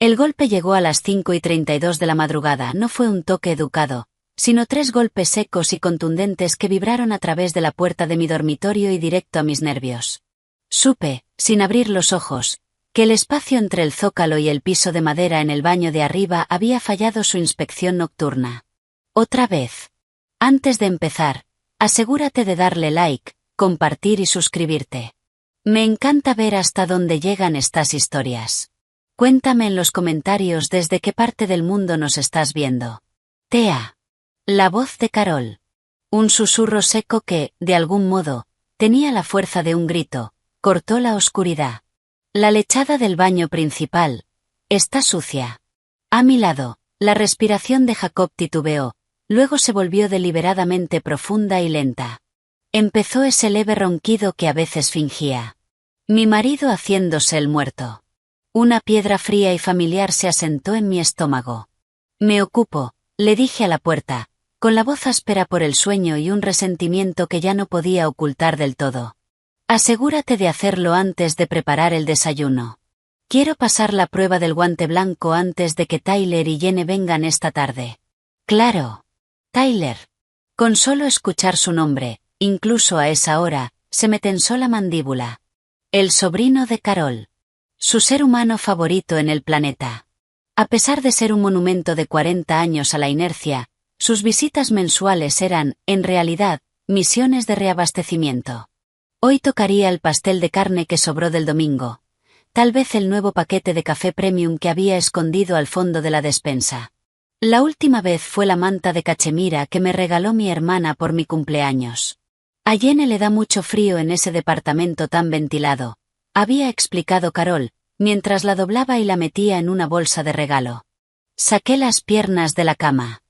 El golpe llegó a las 5:32 de la madrugada. No fue un toque educado, sino 3 golpes secos y contundentes que vibraron a través de la puerta de mi dormitorio y directo a mis nervios. Supe, sin abrir los ojos, que el espacio entre el zócalo y el piso de madera en el baño de arriba había fallado su inspección nocturna. Otra vez. Antes de empezar, asegúrate de darle like, compartir y suscribirte. Me encanta ver hasta dónde llegan estas historias. Cuéntame en los comentarios desde qué parte del mundo nos estás viendo. Tea. La voz de Carol. Un susurro seco que, de algún modo, tenía la fuerza de un grito, cortó la oscuridad. La lechada del baño principal. Está sucia. A mi lado, la respiración de Jacob titubeó, luego se volvió deliberadamente profunda y lenta. Empezó ese leve ronquido que a veces fingía. Mi marido haciéndose el muerto. Una piedra fría y familiar se asentó en mi estómago. Me ocupo, le dije a la puerta, con la voz áspera por el sueño y un resentimiento que ya no podía ocultar del todo. Asegúrate de hacerlo antes de preparar el desayuno. Quiero pasar la prueba del guante blanco antes de que Tyler y Jenny vengan esta tarde. Claro. Tyler. Con solo escuchar su nombre, incluso a esa hora, se me tensó la mandíbula. El sobrino de Carol. Su ser humano favorito en el planeta. A pesar de ser un monumento de 40 años a la inercia, sus visitas mensuales eran, en realidad, misiones de reabastecimiento. Hoy tocaría el pastel de carne que sobró del domingo. Tal vez el nuevo paquete de café premium que había escondido al fondo de la despensa. La última vez fue la manta de cachemira que me regaló mi hermana por mi cumpleaños. A Jenny le da mucho frío en ese departamento tan ventilado, había explicado Carol, mientras la doblaba y la metía en una bolsa de regalo. Saqué las piernas de la cama.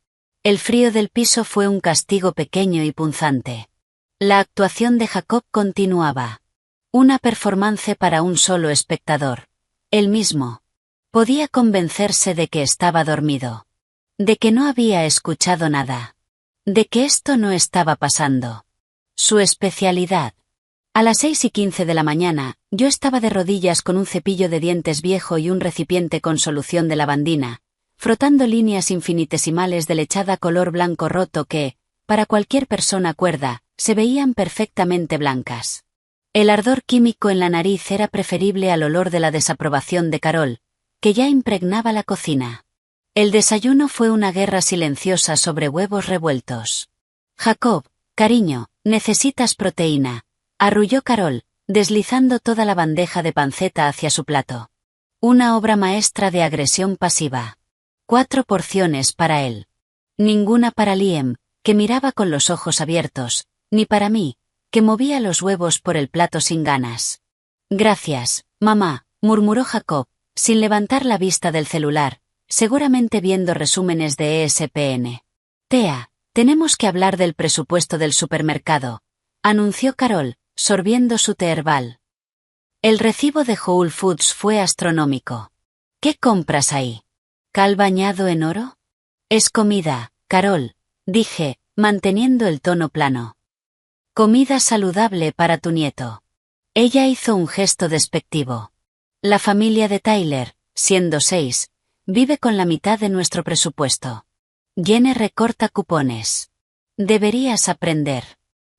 El frío del piso fue un castigo pequeño y punzante. La actuación de Jacob continuaba. Una performance para un solo espectador. Él mismo. Podía convencerse de que estaba dormido. De que no había escuchado nada. De que esto no estaba pasando. Su especialidad. A las 6:15 de la mañana, yo estaba de rodillas con un cepillo de dientes viejo y un recipiente con solución de lavandina, frotando líneas infinitesimales de lechada color blanco roto que, para cualquier persona cuerda, se veían perfectamente blancas. El ardor químico en la nariz era preferible al olor de la desaprobación de Carol, que ya impregnaba la cocina. El desayuno fue una guerra silenciosa sobre huevos revueltos. Jacob, cariño, necesitas proteína. Arrulló Carol, deslizando toda la bandeja de panceta hacia su plato. Una obra maestra de agresión pasiva. 4 porciones para él. Ninguna para Liam, que miraba con los ojos abiertos, ni para mí, que movía los huevos por el plato sin ganas. Gracias, mamá, murmuró Jacob, sin levantar la vista del celular, seguramente viendo resúmenes de ESPN. Tea, tenemos que hablar del presupuesto del supermercado, anunció Carol, sorbiendo su té herbal. El recibo de Whole Foods fue astronómico. ¿Qué compras ahí? ¿Cal bañado en oro? Es comida, Carol, dije, manteniendo el tono plano. Comida saludable para tu nieto. Ella hizo un gesto despectivo. La familia de Tyler, siendo 6, vive con la mitad de nuestro presupuesto. Jenny recorta cupones. Deberías aprender.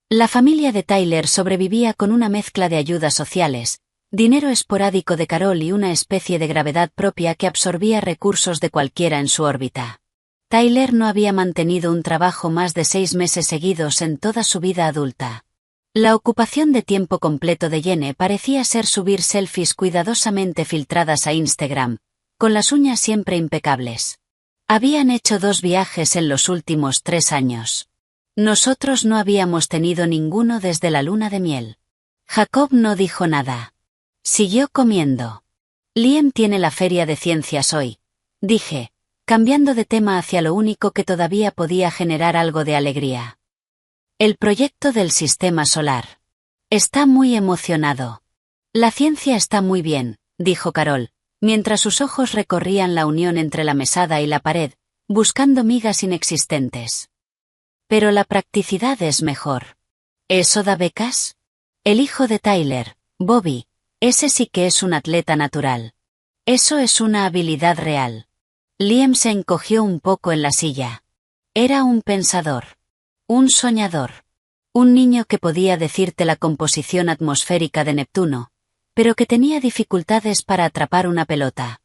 La familia de Tyler sobrevivía con una mezcla de ayudas sociales, dinero esporádico de Carol y una especie de gravedad propia que absorbía recursos de cualquiera en su órbita. Tyler no había mantenido un trabajo más de 6 meses seguidos en toda su vida adulta. La ocupación de tiempo completo de Jenny parecía ser subir selfies cuidadosamente filtradas a Instagram, con las uñas siempre impecables. Habían hecho 2 viajes en los últimos 3 años. Nosotros no habíamos tenido ninguno desde la luna de miel. Jacob no dijo nada. Siguió comiendo. Liam tiene la feria de ciencias hoy, dije, cambiando de tema hacia lo único que todavía podía generar algo de alegría. El proyecto del sistema solar. Está muy emocionado. La ciencia está muy bien, dijo Carol, mientras sus ojos recorrían la unión entre la mesada y la pared, buscando migas inexistentes. Pero la practicidad es mejor. ¿Eso da becas? El hijo de Tyler, Bobby, ese sí que es un atleta natural. Eso es una habilidad real. Liam se encogió un poco en la silla. Era un pensador. Un soñador. Un niño que podía decirte la composición atmosférica de Neptuno, pero que tenía dificultades para atrapar una pelota.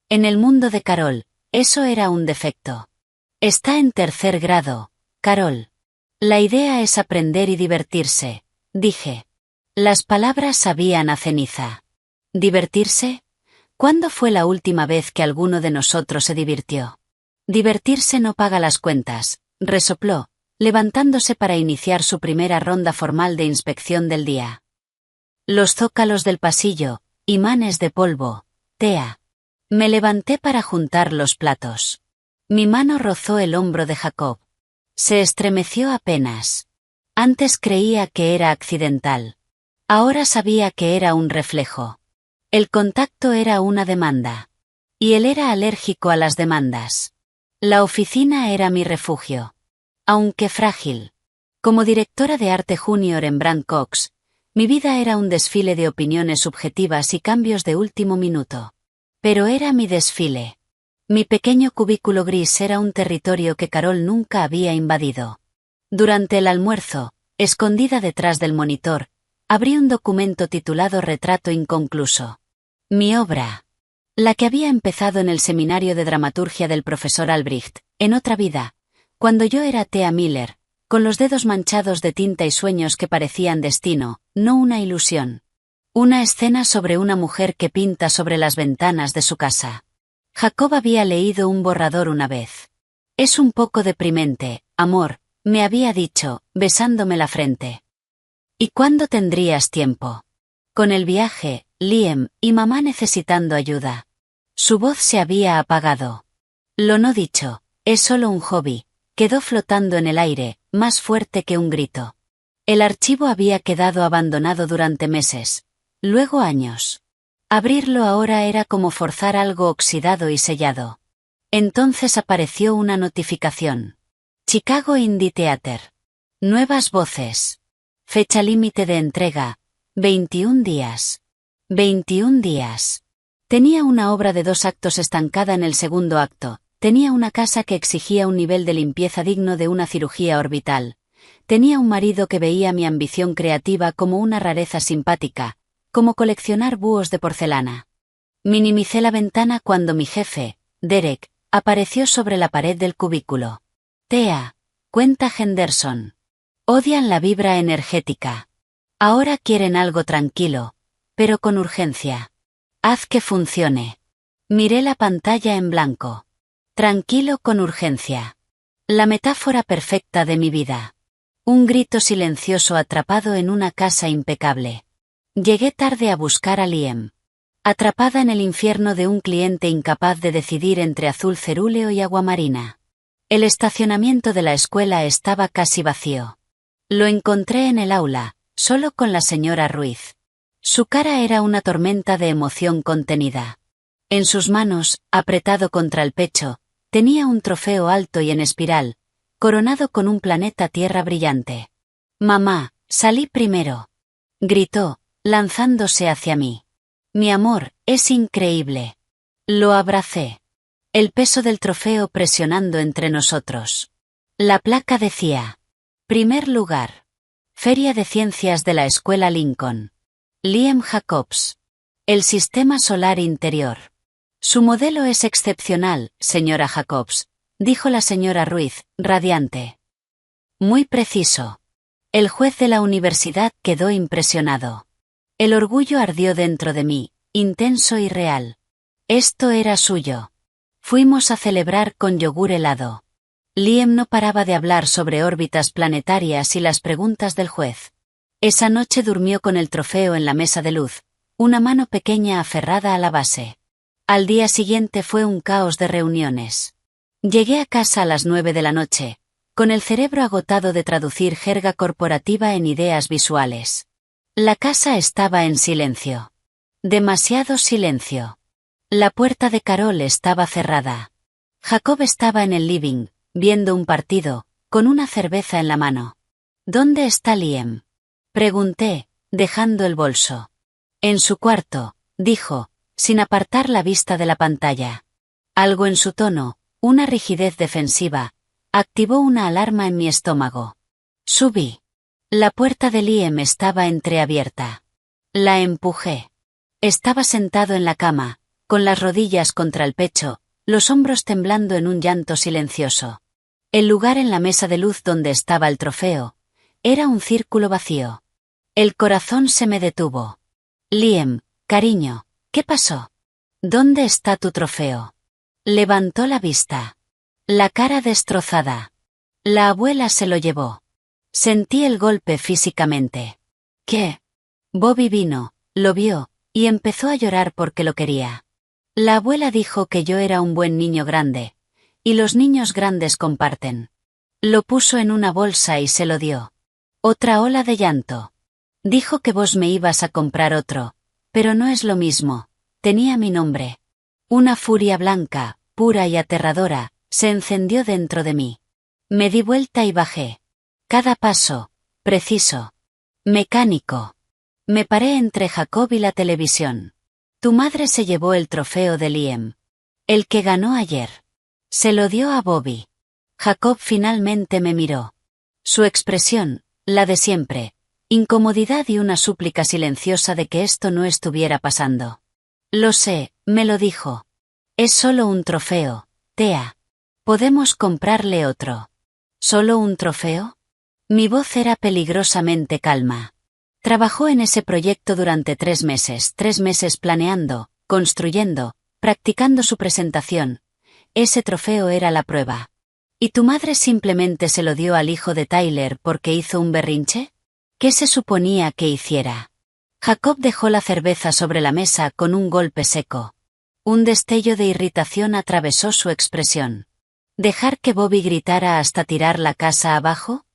En el mundo de Carol, eso era un defecto. Está en tercer grado, Carol. La idea es aprender y divertirse, dije. Las palabras sabían a ceniza. ¿Divertirse? ¿Cuándo fue la última vez que alguno de nosotros se divirtió? Divertirse no paga las cuentas, resopló, levantándose para iniciar su primera ronda formal de inspección del día. Los zócalos del pasillo, imanes de polvo, tea. Me levanté para juntar los platos. Mi mano rozó el hombro de Jacob. Se estremeció apenas. Antes creía que era accidental. Ahora sabía que era un reflejo. El contacto era una demanda. Y él era alérgico a las demandas. La oficina era mi refugio. Aunque frágil. Como directora de arte junior en Brand Cox, mi vida era un desfile de opiniones subjetivas y cambios de último minuto. Pero era mi desfile. Mi pequeño cubículo gris era un territorio que Carol nunca había invadido. Durante el almuerzo, escondida detrás del monitor, abrí un documento titulado Retrato inconcluso. Mi obra. La que había empezado en el seminario de dramaturgia del profesor Albrecht, en otra vida, cuando yo era Thea Miller, con los dedos manchados de tinta y sueños que parecían destino, no una ilusión. Una escena sobre una mujer que pinta sobre las ventanas de su casa. Jacob había leído un borrador una vez. Es un poco deprimente, amor, me había dicho, besándome la frente. ¿Y cuándo tendrías tiempo? Con el viaje, Liam, y mamá necesitando ayuda. Su voz se había apagado. Lo no dicho, es solo un hobby, quedó flotando en el aire, más fuerte que un grito. El archivo había quedado abandonado durante meses, luego años. Abrirlo ahora era como forzar algo oxidado y sellado. Entonces apareció una notificación. Chicago Indie Theater. Nuevas voces. Fecha límite de entrega, 21 días. 21 días. Tenía una obra de 2 actos estancada en el segundo acto, tenía una casa que exigía un nivel de limpieza digno de una cirugía orbital, tenía un marido que veía mi ambición creativa como una rareza simpática, como coleccionar búhos de porcelana. Minimicé la ventana cuando mi jefe, Derek, apareció sobre la pared del cubículo. Thea, cuenta Henderson. Odian la vibra energética. Ahora quieren algo tranquilo, pero con urgencia. Haz que funcione. Miré la pantalla en blanco. Tranquilo con urgencia. La metáfora perfecta de mi vida. Un grito silencioso atrapado en una casa impecable. Llegué tarde a buscar a Liam. Atrapada en el infierno de un cliente incapaz de decidir entre azul cerúleo y aguamarina. El estacionamiento de la escuela estaba casi vacío. Lo encontré en el aula, solo con la señora Ruiz. Su cara era una tormenta de emoción contenida. En sus manos, apretado contra el pecho, tenía un trofeo alto y en espiral, coronado con un planeta Tierra brillante. Mamá, salí primero. Gritó, lanzándose hacia mí. Mi amor, es increíble. Lo abracé. El peso del trofeo presionando entre nosotros. La placa decía: primer lugar. Feria de Ciencias de la Escuela Lincoln. Liam Jacobs. El sistema solar interior. Su modelo es excepcional, señora Jacobs, dijo la señora Ruiz, radiante. Muy preciso. El juez de la universidad quedó impresionado. El orgullo ardió dentro de mí, intenso y real. Esto era suyo. Fuimos a celebrar con yogur helado. Liam no paraba de hablar sobre órbitas planetarias y las preguntas del juez. Esa noche durmió con el trofeo en la mesa de luz, una mano pequeña aferrada a la base. Al día siguiente fue un caos de reuniones. Llegué a casa a las 9 de la noche, con el cerebro agotado de traducir jerga corporativa en ideas visuales. La casa estaba en silencio. Demasiado silencio. La puerta de Carol estaba cerrada. Jacob estaba en el living, viendo un partido, con una cerveza en la mano. ¿Dónde está Liam? Pregunté, dejando el bolso. En su cuarto, dijo, sin apartar la vista de la pantalla. Algo en su tono, una rigidez defensiva, activó una alarma en mi estómago. Subí. La puerta de Liam estaba entreabierta. La empujé. Estaba sentado en la cama, con las rodillas contra el pecho, los hombros temblando en un llanto silencioso. El lugar en la mesa de luz donde estaba el trofeo era un círculo vacío. El corazón se me detuvo. Liam, cariño, ¿qué pasó? ¿Dónde está tu trofeo? Levantó la vista. La cara destrozada. La abuela se lo llevó. Sentí el golpe físicamente. ¿Qué? Bobby vino, lo vio, y empezó a llorar porque lo quería. La abuela dijo que yo era un buen niño grande, y los niños grandes comparten. Lo puso en una bolsa y se lo dio. Otra ola de llanto. Dijo que vos me ibas a comprar otro, pero no es lo mismo, tenía mi nombre. Una furia blanca, pura y aterradora, se encendió dentro de mí. Me di vuelta y bajé. Cada paso, preciso. Mecánico. Me paré entre Jacob y la televisión. Tu madre se llevó el trofeo de Liam. El que ganó ayer. Se lo dio a Bobby. Jacob finalmente me miró. Su expresión, la de siempre, incomodidad y una súplica silenciosa de que esto no estuviera pasando. Lo sé, me lo dijo. Es solo un trofeo, Thea. Podemos comprarle otro. ¿Solo un trofeo? Mi voz era peligrosamente calma. Trabajó en ese proyecto durante 3 meses planeando, construyendo, practicando su presentación. Ese trofeo era la prueba. ¿Y tu madre simplemente se lo dio al hijo de Tyler porque hizo un berrinche? ¿Qué se suponía que hiciera? Jacob dejó la cerveza sobre la mesa con un golpe seco. Un destello de irritación atravesó su expresión. ¿Dejar que Bobby gritara hasta tirar la casa abajo?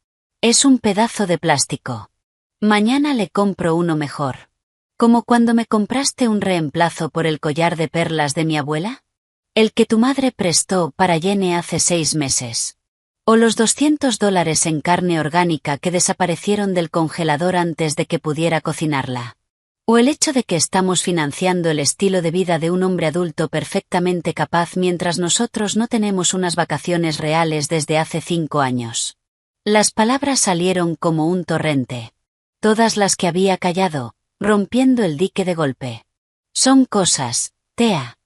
Es un pedazo de plástico. Mañana le compro uno mejor. ¿Como cuando me compraste un reemplazo por el collar de perlas de mi abuela? El que tu madre prestó para Jenny hace 6 meses. O los $200 en carne orgánica que desaparecieron del congelador antes de que pudiera cocinarla. O el hecho de que estamos financiando el estilo de vida de un hombre adulto perfectamente capaz mientras nosotros no tenemos unas vacaciones reales desde hace 5 años. Las palabras salieron como un torrente. Todas las que había callado, rompiendo el dique de golpe. Son cosas, Thea.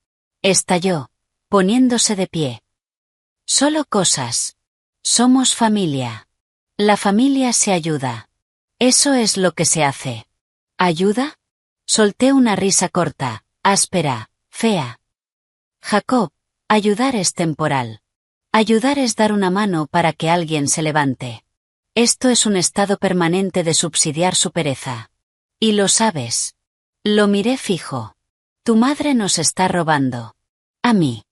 Estalló, poniéndose de pie. Solo cosas. Somos familia. La familia se ayuda. Eso es lo que se hace. ¿Ayuda? Solté una risa corta, áspera, fea. Jacob, ayudar es temporal. Ayudar es dar una mano para que alguien se levante. Esto es un estado permanente de subsidiar su pereza. Y lo sabes. Lo miré fijo. Tu madre nos está robando. A mí.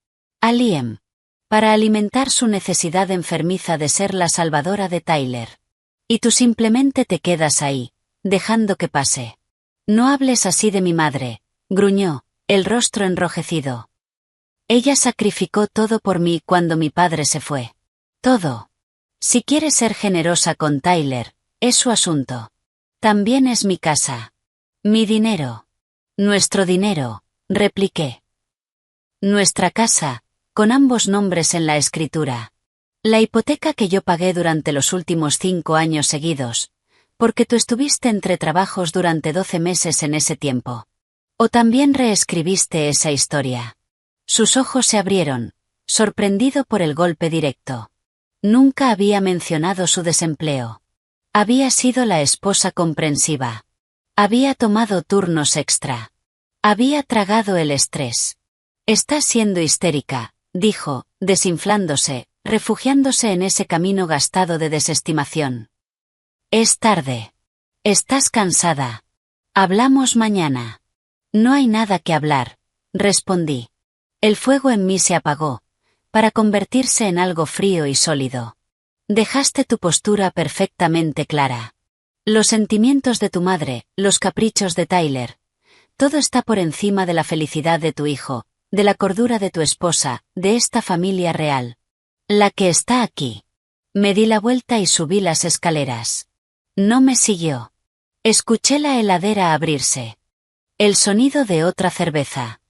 A Liam. Para alimentar su necesidad enfermiza de ser la salvadora de Tyler. Y tú simplemente te quedas ahí, dejando que pase. No hables así de mi madre, gruñó, el rostro enrojecido. Ella sacrificó todo por mí cuando mi padre se fue. Todo. Si quieres ser generosa con Tyler, es su asunto. También es mi casa. Mi dinero. Nuestro dinero, repliqué. Nuestra casa, con ambos nombres en la escritura. La hipoteca que yo pagué durante los últimos 5 años seguidos, porque tú estuviste entre trabajos durante 12 meses en ese tiempo. O también reescribiste esa historia. Sus ojos se abrieron, sorprendido por el golpe directo. Nunca había mencionado su desempleo. Había sido la esposa comprensiva. Había tomado turnos extra. Había tragado el estrés. Estás siendo histérica, dijo, desinflándose, refugiándose en ese camino gastado de desestimación. Es tarde. Estás cansada. Hablamos mañana. No hay nada que hablar, respondí. El fuego en mí se apagó, para convertirse en algo frío y sólido. Dejaste tu postura perfectamente clara. Los sentimientos de tu madre, los caprichos de Tyler. Todo está por encima de la felicidad de tu hijo, de la cordura de tu esposa, de esta familia real. La que está aquí. Me di la vuelta y subí las escaleras. No me siguió. Escuché la heladera abrirse. El sonido de otra cerveza.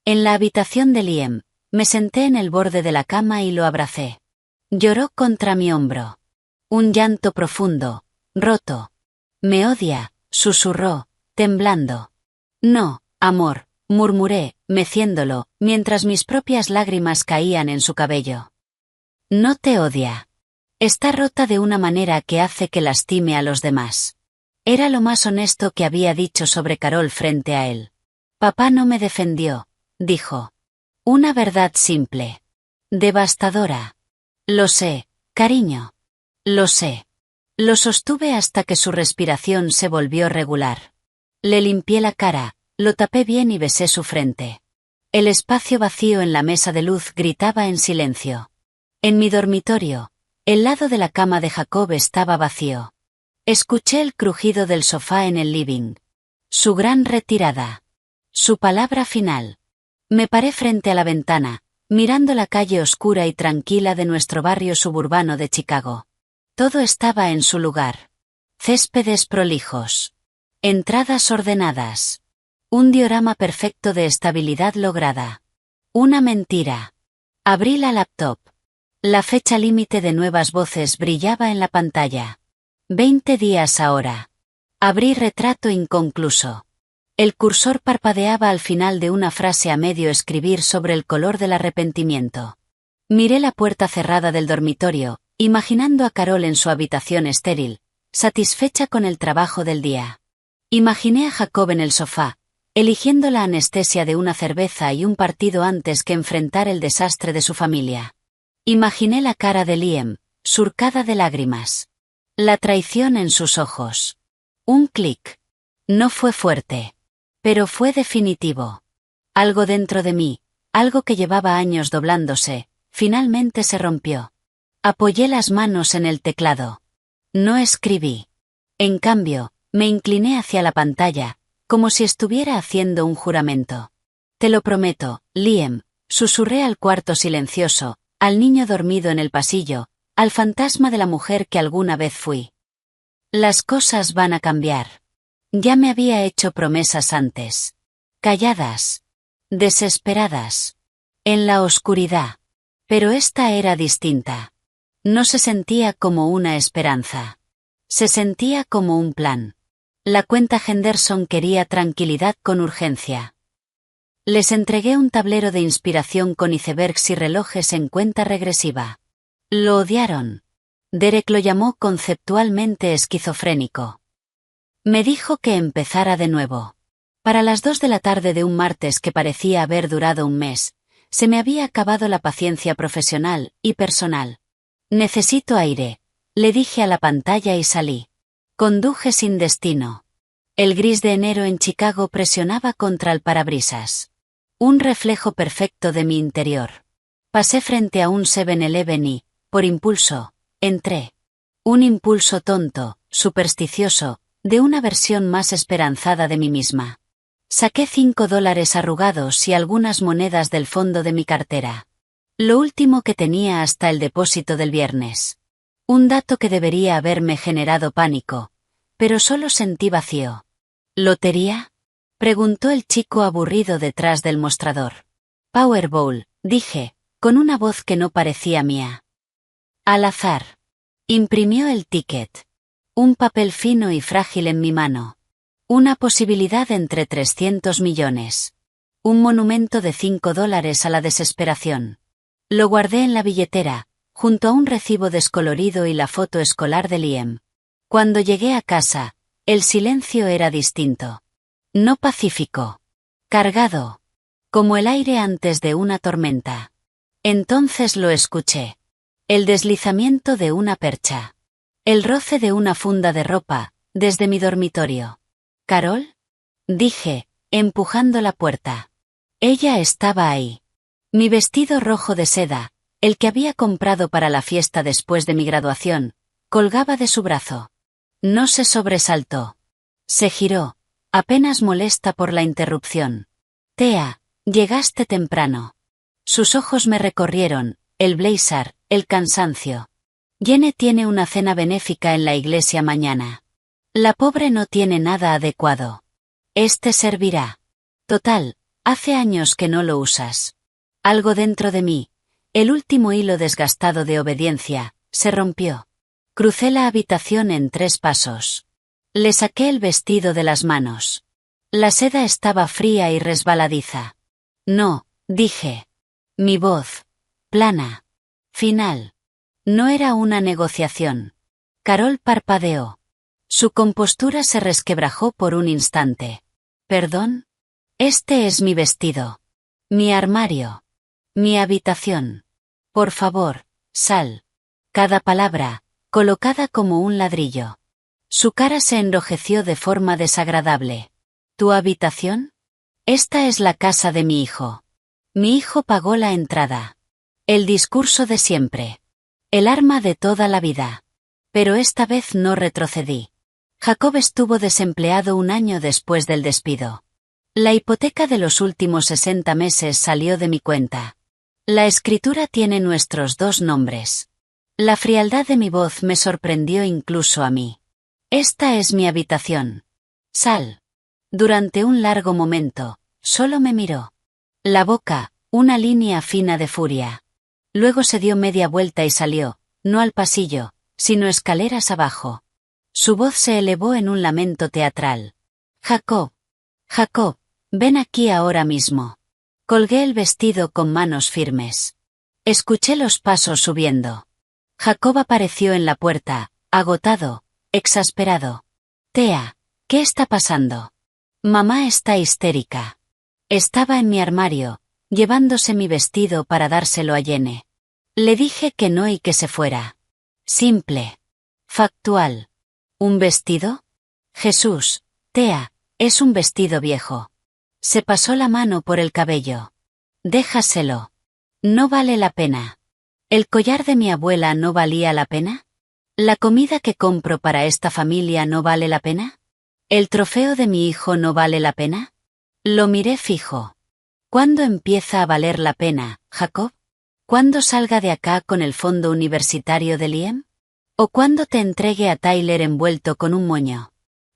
En la habitación de Liam, me senté en el borde de la cama y lo abracé. Lloró contra mi hombro. Un llanto profundo, roto. Me odia, susurró, temblando. No, amor, murmuré, meciéndolo, mientras mis propias lágrimas caían en su cabello. No te odia. Está rota de una manera que hace que lastime a los demás. Era lo más honesto que había dicho sobre Carol frente a él. Papá no me defendió, dijo. Una verdad simple. Devastadora. Lo sé, cariño. Lo sé. Lo sostuve hasta que su respiración se volvió regular. Le limpié la cara, lo tapé bien y besé su frente. El espacio vacío en la mesa de luz gritaba en silencio. En mi dormitorio, el lado de la cama de Jacob estaba vacío. Escuché el crujido del sofá en el living. Su gran retirada. Su palabra final. Me paré frente a la ventana, mirando la calle oscura y tranquila de nuestro barrio suburbano de Chicago. Todo estaba en su lugar. Céspedes prolijos. Entradas ordenadas. Un diorama perfecto de estabilidad lograda. Una mentira. Abrí la laptop. La fecha límite de nuevas voces brillaba en la pantalla. 20 días ahora. Abrí retrato inconcluso. El cursor parpadeaba al final de una frase a medio escribir sobre el color del arrepentimiento. Miré la puerta cerrada del dormitorio, imaginando a Carol en su habitación estéril, satisfecha con el trabajo del día. Imaginé a Jacob en el sofá, eligiendo la anestesia de una cerveza y un partido antes que enfrentar el desastre de su familia. Imaginé la cara de Liam, surcada de lágrimas. La traición en sus ojos. Un clic. No fue fuerte. Pero fue definitivo. Algo dentro de mí, algo que llevaba años doblándose, finalmente se rompió. Apoyé las manos en el teclado. No escribí. En cambio, me incliné hacia la pantalla, como si estuviera haciendo un juramento. Te lo prometo, Liam, susurré al cuarto silencioso, al niño dormido en el pasillo, al fantasma de la mujer que alguna vez fui. Las cosas van a cambiar. Ya me había hecho promesas antes. Calladas. Desesperadas. En la oscuridad. Pero esta era distinta. No se sentía como una esperanza. Se sentía como un plan. La cuenta Henderson quería tranquilidad con urgencia. Les entregué un tablero de inspiración con icebergs y relojes en cuenta regresiva. Lo odiaron. Derek lo llamó conceptualmente esquizofrénico. Me dijo que empezara de nuevo. Para las 2 de la tarde de un martes que parecía haber durado un mes, se me había acabado la paciencia profesional y personal. Necesito aire, le dije a la pantalla y salí. Conduje sin destino. El gris de enero en Chicago presionaba contra el parabrisas. Un reflejo perfecto de mi interior. Pasé frente a un 7-Eleven y, por impulso, entré. Un impulso tonto, supersticioso, de una versión más esperanzada de mí misma. Saqué $5 arrugados y algunas monedas del fondo de mi cartera. Lo último que tenía hasta el depósito del viernes. Un dato que debería haberme generado pánico, pero solo sentí vacío. ¿Lotería? Preguntó el chico aburrido detrás del mostrador. Powerball, dije, con una voz que no parecía mía. Al azar. Imprimió el ticket. Un papel fino y frágil en mi mano. Una posibilidad entre 300 millones. Un monumento de $5 a la desesperación. Lo guardé en la billetera, junto a un recibo descolorido y la foto escolar de Liam. Cuando llegué a casa, el silencio era distinto. No pacífico. Cargado. Como el aire antes de una tormenta. Entonces lo escuché. El deslizamiento de una percha. El roce de una funda de ropa, desde mi dormitorio. ¿Carol? Dije, empujando la puerta. Ella estaba ahí. Mi vestido rojo de seda, el que había comprado para la fiesta después de mi graduación, colgaba de su brazo. No se sobresaltó. Se giró, apenas molesta por la interrupción. Thea, llegaste temprano. Sus ojos me recorrieron, el blazer, el cansancio. Jenny tiene una cena benéfica en la iglesia mañana. La pobre no tiene nada adecuado. Este servirá. Total, Hace años que no lo usas. Algo dentro de mí, el último hilo desgastado de obediencia, se rompió. Crucé la habitación en 3 pasos. Le saqué el vestido de las manos. La seda estaba fría y resbaladiza. No, dije. Mi voz, plana. Final. No era una negociación. Carol parpadeó. Su compostura se resquebrajó por un instante. ¿Perdón? Este es mi vestido. Mi armario. Mi habitación. Por favor, sal. Cada palabra, colocada como un ladrillo. Su cara se enrojeció de forma desagradable. ¿Tu habitación? Esta es la casa de mi hijo. Mi hijo pagó la entrada. El discurso de siempre. El arma de toda la vida. Pero esta vez no retrocedí. Jacob estuvo desempleado 1 año después del despido. La hipoteca de los últimos 60 meses salió de mi cuenta. La escritura tiene nuestros 2 nombres. La frialdad de mi voz me sorprendió incluso a mí. Esta es mi habitación. Sal. Durante un largo momento, solo me miró. La boca, una línea fina de furia. Luego se dio media vuelta y salió, no al pasillo, sino escaleras abajo. Su voz se elevó en un lamento teatral. Jacob. Jacob, ven aquí ahora mismo. Colgué el vestido con manos firmes. Escuché los pasos subiendo. Jacob apareció en la puerta, agotado, exasperado. Tea, ¿qué está pasando? Mamá está histérica. Estaba en mi armario, llevándose mi vestido para dárselo a Jenny. Le dije que no y que se fuera. Simple. Factual. ¿Un vestido? Jesús, Tea, es un vestido viejo. Se pasó la mano por el cabello. Déjaselo. No vale la pena. ¿El collar de mi abuela no valía la pena? ¿La comida que compro para esta familia no vale la pena? ¿El trofeo de mi hijo no vale la pena? Lo miré fijo. ¿Cuándo empieza a valer la pena, Jacob? ¿Cuándo salga de acá con el fondo universitario de Liam? ¿O cuándo te entregue a Tyler envuelto con un moño?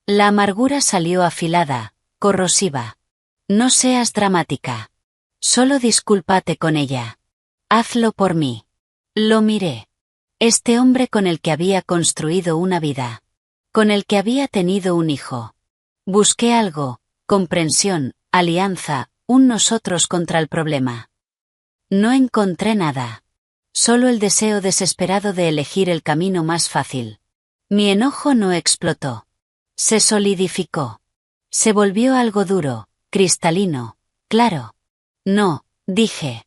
La amargura salió afilada, corrosiva. No seas dramática. Solo discúlpate con ella. Hazlo por mí. Lo miré. Este hombre con el que había construido una vida. Con el que había tenido un hijo. Busqué algo, comprensión, alianza, un nosotros contra el problema. No encontré nada. Solo el deseo desesperado de elegir el camino más fácil. Mi enojo no explotó. Se solidificó. Se volvió algo duro, cristalino, claro. No, dije.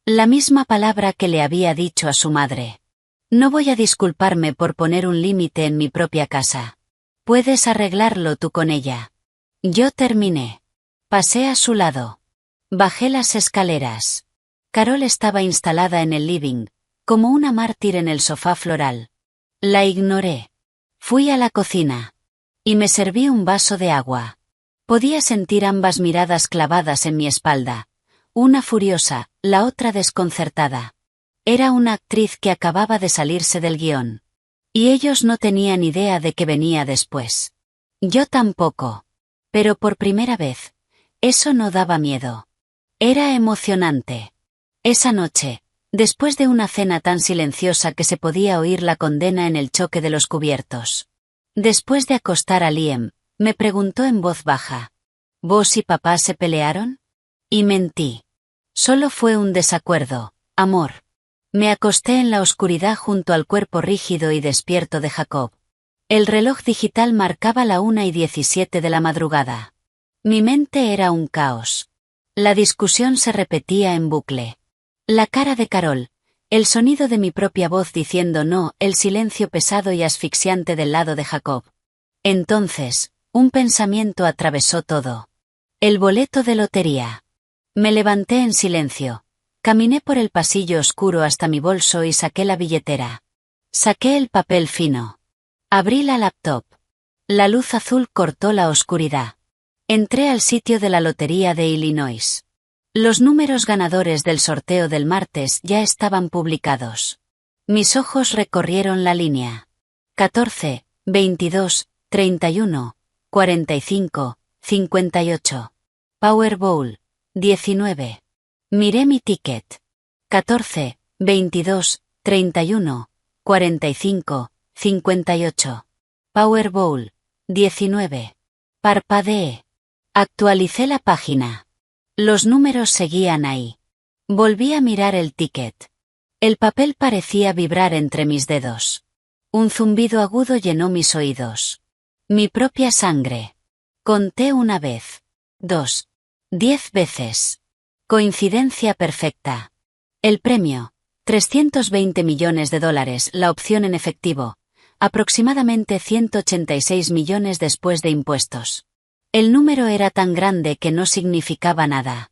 La misma palabra que le había dicho a su madre. No voy a disculparme por poner un límite en mi propia casa. Puedes arreglarlo tú con ella. Yo terminé. Pasé a su lado. Bajé las escaleras. Carol estaba instalada en el living, como una mártir en el sofá floral. La ignoré. Fui a la cocina. Y me serví un vaso de agua. Podía sentir ambas miradas clavadas en mi espalda. Una furiosa, la otra desconcertada. Era una actriz que acababa de salirse del guión. Y ellos no tenían idea de qué venía después. Yo tampoco. Pero por primera vez, eso no daba miedo. Era emocionante. Esa noche, después de una cena tan silenciosa que se podía oír la condena en el choque de los cubiertos. Después de acostar a Liam, me preguntó en voz baja. ¿Vos y papá se pelearon? Y mentí. Solo fue un desacuerdo, amor. Me acosté en la oscuridad junto al cuerpo rígido y despierto de Jacob. El reloj digital marcaba la 1:17 de la madrugada. Mi mente era un caos. La discusión se repetía en bucle. La cara de Carol, el sonido de mi propia voz diciendo no, el silencio pesado y asfixiante del lado de Jacob. Entonces, un pensamiento atravesó todo. El boleto de lotería. Me levanté en silencio. Caminé por el pasillo oscuro hasta mi bolso y saqué la billetera. Saqué el papel fino. Abrí la laptop. La luz azul cortó la oscuridad. Entré al sitio de la lotería de Illinois. Los números ganadores del sorteo del martes ya estaban publicados. Mis ojos recorrieron la línea. 14, 22, 31, 45, 58. Powerball. 19. Miré mi ticket. 14, 22, 31, 45, 58. Powerball. 19. Parpadeé. Actualicé la página. Los números seguían ahí. Volví a mirar el ticket. El papel parecía vibrar entre mis dedos. Un zumbido agudo llenó mis oídos. Mi propia sangre. Conté una vez. 2. 10 veces. Coincidencia perfecta. El premio. 320 millones de dólares, la opción en efectivo. Aproximadamente 186 millones después de impuestos. El número era tan grande que no significaba nada.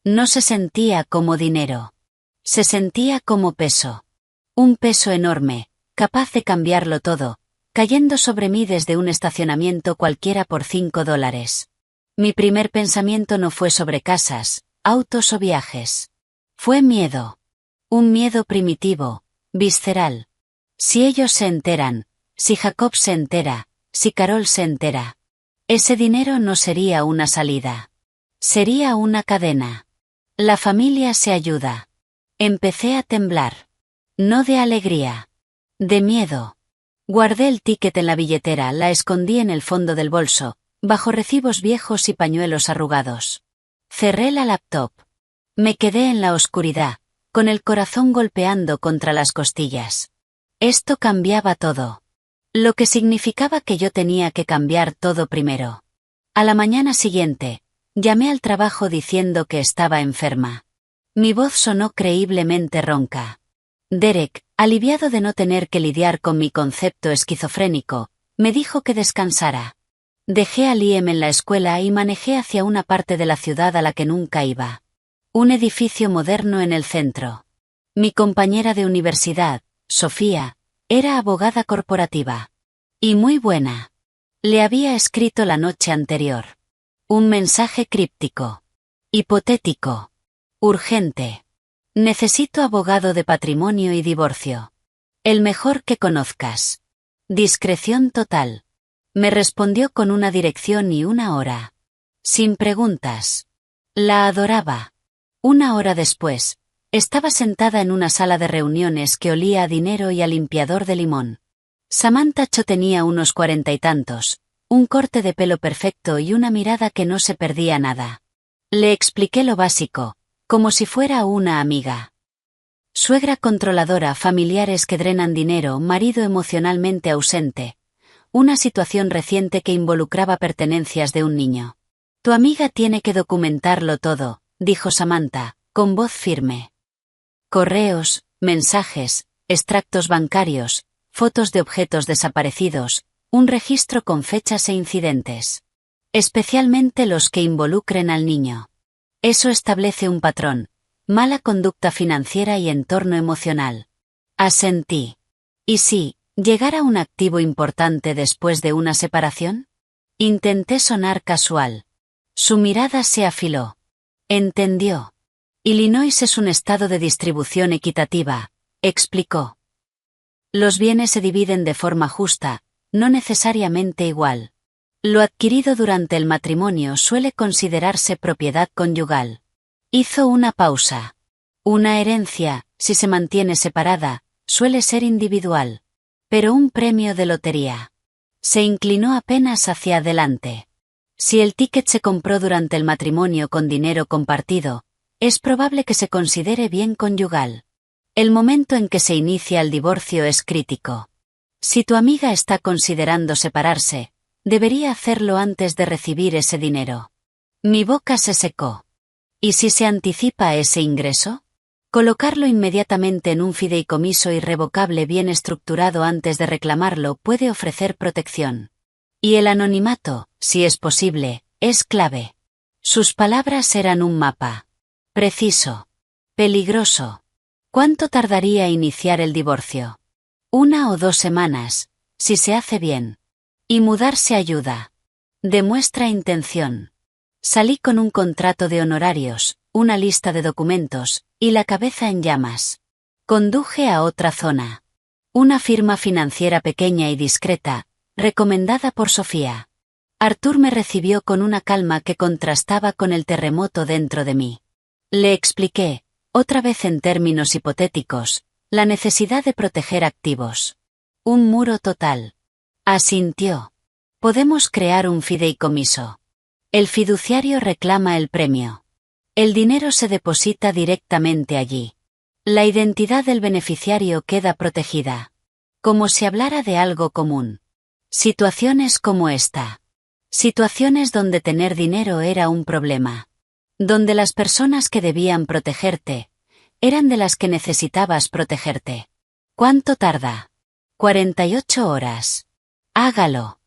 No se sentía como dinero. Se sentía como peso. Un peso enorme, capaz de cambiarlo todo, cayendo sobre mí desde un estacionamiento cualquiera por $5. Mi primer pensamiento no fue sobre casas, autos o viajes. Fue miedo. Un miedo primitivo, visceral. Si ellos se enteran, si Jacob se entera, si Carol se entera. Ese dinero no sería una salida. Sería una cadena. La familia se ayuda. Empecé a temblar. No de alegría. De miedo. Guardé el ticket en la billetera, la escondí en el fondo del bolso, bajo recibos viejos y pañuelos arrugados. Cerré la laptop. Me quedé en la oscuridad, con el corazón golpeando contra las costillas. Esto cambiaba todo. Lo que significaba que yo tenía que cambiar todo primero. A la mañana siguiente, llamé al trabajo diciendo que estaba enferma. Mi voz sonó creíblemente ronca. Derek, aliviado de no tener que lidiar con mi concepto esquizofrénico, me dijo que descansara. Dejé a Liam en la escuela y manejé hacia una parte de la ciudad a la que nunca iba. Un edificio moderno en el centro. Mi compañera de universidad, Sofía, era abogada corporativa. Y muy buena. Le había escrito la noche anterior. Un mensaje críptico. Hipotético. Urgente. Necesito abogado de patrimonio y divorcio. El mejor que conozcas. Discreción total. Me respondió con una dirección y una hora. Sin preguntas. La adoraba. Una hora después, estaba sentada en una sala de reuniones que olía a dinero y a limpiador de limón. Samantha Cho tenía unos 40 y tantos, un corte de pelo perfecto y una mirada que no se perdía nada. Le expliqué lo básico, como si fuera una amiga. Suegra controladora, familiares que drenan dinero, marido emocionalmente ausente. Una situación reciente que involucraba pertenencias de un niño. Tu amiga tiene que documentarlo todo, dijo Samantha, con voz firme. Correos, mensajes, extractos bancarios, fotos de objetos desaparecidos, un registro con fechas e incidentes. Especialmente los que involucren al niño. Eso establece un patrón, mala conducta financiera y entorno emocional. Asentí. ¿Y si llegara un activo importante después de una separación? Intenté sonar casual. Su mirada se afiló. Entendió. Illinois es un estado de distribución equitativa, explicó. Los bienes se dividen de forma justa, no necesariamente igual. Lo adquirido durante el matrimonio suele considerarse propiedad conyugal. Hizo una pausa. Una herencia, si se mantiene separada, suele ser individual. Pero un premio de lotería. Se inclinó apenas hacia adelante. Si el ticket se compró durante el matrimonio con dinero compartido, es probable que se considere bien conyugal. El momento en que se inicia el divorcio es crítico. Si tu amiga está considerando separarse, debería hacerlo antes de recibir ese dinero. Mi boca se secó. ¿Y si se anticipa ese ingreso? Colocarlo inmediatamente en un fideicomiso irrevocable bien estructurado antes de reclamarlo puede ofrecer protección. Y el anonimato, si es posible, es clave. Sus palabras eran un mapa. Preciso. Peligroso. ¿Cuánto tardaría iniciar el divorcio? 1 o 2 semanas, si se hace bien. Y mudarse ayuda. Demuestra intención. Salí con un contrato de honorarios, una lista de documentos, y la cabeza en llamas. Conduje a otra zona. Una firma financiera pequeña y discreta, recomendada por Sofía. Arthur me recibió con una calma que contrastaba con el terremoto dentro de mí. Le expliqué, otra vez en términos hipotéticos, la necesidad de proteger activos. Un muro total. Asintió. Podemos crear un fideicomiso. El fiduciario reclama el premio. El dinero se deposita directamente allí. La identidad del beneficiario queda protegida. Como si hablara de algo común. Situaciones como esta. Situaciones donde tener dinero era un problema. Donde las personas que debían protegerte eran de las que necesitabas protegerte. ¿Cuánto tarda? 48 horas. Hágalo.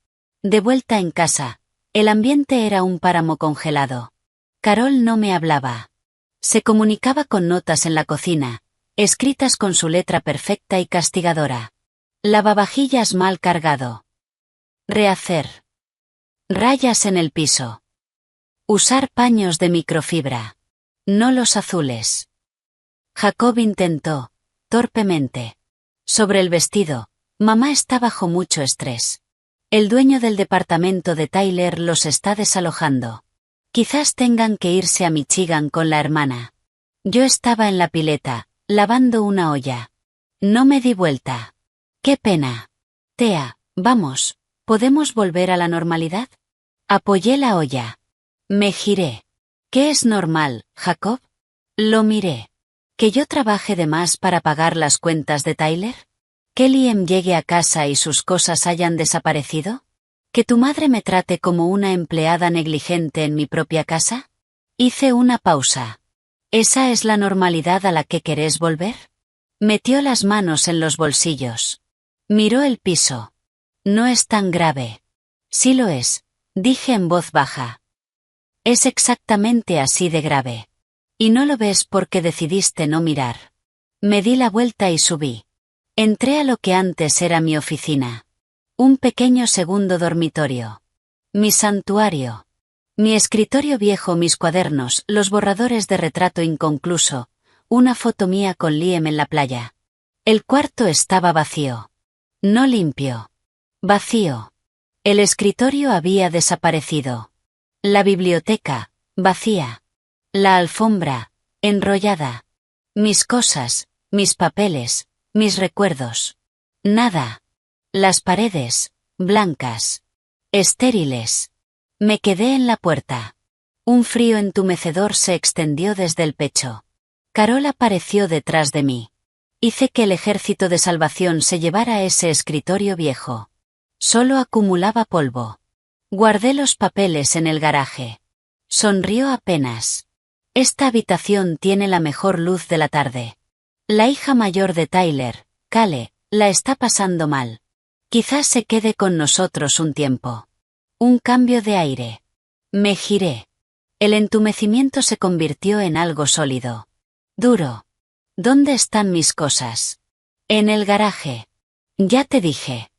De vuelta en casa, el ambiente era un páramo congelado. Carol no me hablaba. Se comunicaba con notas en la cocina, escritas con su letra perfecta y castigadora. Lavavajillas mal cargado. Rehacer. Rayas en el piso. Usar paños de microfibra. No los azules. Jacob intentó, torpemente. Sobre el vestido, mamá está bajo mucho estrés. El dueño del departamento de Tyler los está desalojando. Quizás tengan que irse a Michigan con la hermana. Yo estaba en la pileta, lavando una olla. No me di vuelta. ¡Qué pena! Tea, vamos, ¿podemos volver a la normalidad? Apoyé la olla. Me giré. ¿Qué es normal, Jacob? Lo miré. ¿Que yo trabaje de más para pagar las cuentas de Tyler? ¿Que Liam llegue a casa y sus cosas hayan desaparecido? ¿Que tu madre me trate como una empleada negligente en mi propia casa? Hice una pausa. ¿Esa es la normalidad a la que querés volver? Metió las manos en los bolsillos. Miró el piso. No es tan grave. Sí lo es, dije en voz baja. Es exactamente así de grave. Y no lo ves porque decidiste no mirar. Me di la vuelta y subí. Entré a lo que antes era mi oficina. Un pequeño segundo dormitorio. Mi santuario. Mi escritorio viejo, mis cuadernos, los borradores de retrato inconcluso, una foto mía con Liam en la playa. El cuarto estaba vacío. No limpio. Vacío. El escritorio había desaparecido. La biblioteca, vacía. La alfombra, enrollada. Mis cosas, mis papeles, mis recuerdos. Nada. Las paredes, blancas. Estériles. Me quedé en la puerta. Un frío entumecedor se extendió desde el pecho. Carol apareció detrás de mí. Hice que el ejército de salvación se llevara ese escritorio viejo. Solo acumulaba polvo. Guardé los papeles en el garaje. Sonrió apenas. Esta habitación tiene la mejor luz de la tarde. La hija mayor de Tyler, Kale, la está pasando mal. Quizás se quede con nosotros un tiempo. Un cambio de aire. Me giré. El entumecimiento se convirtió en algo sólido. Duro. ¿Dónde están mis cosas? En el garaje. Ya te dije.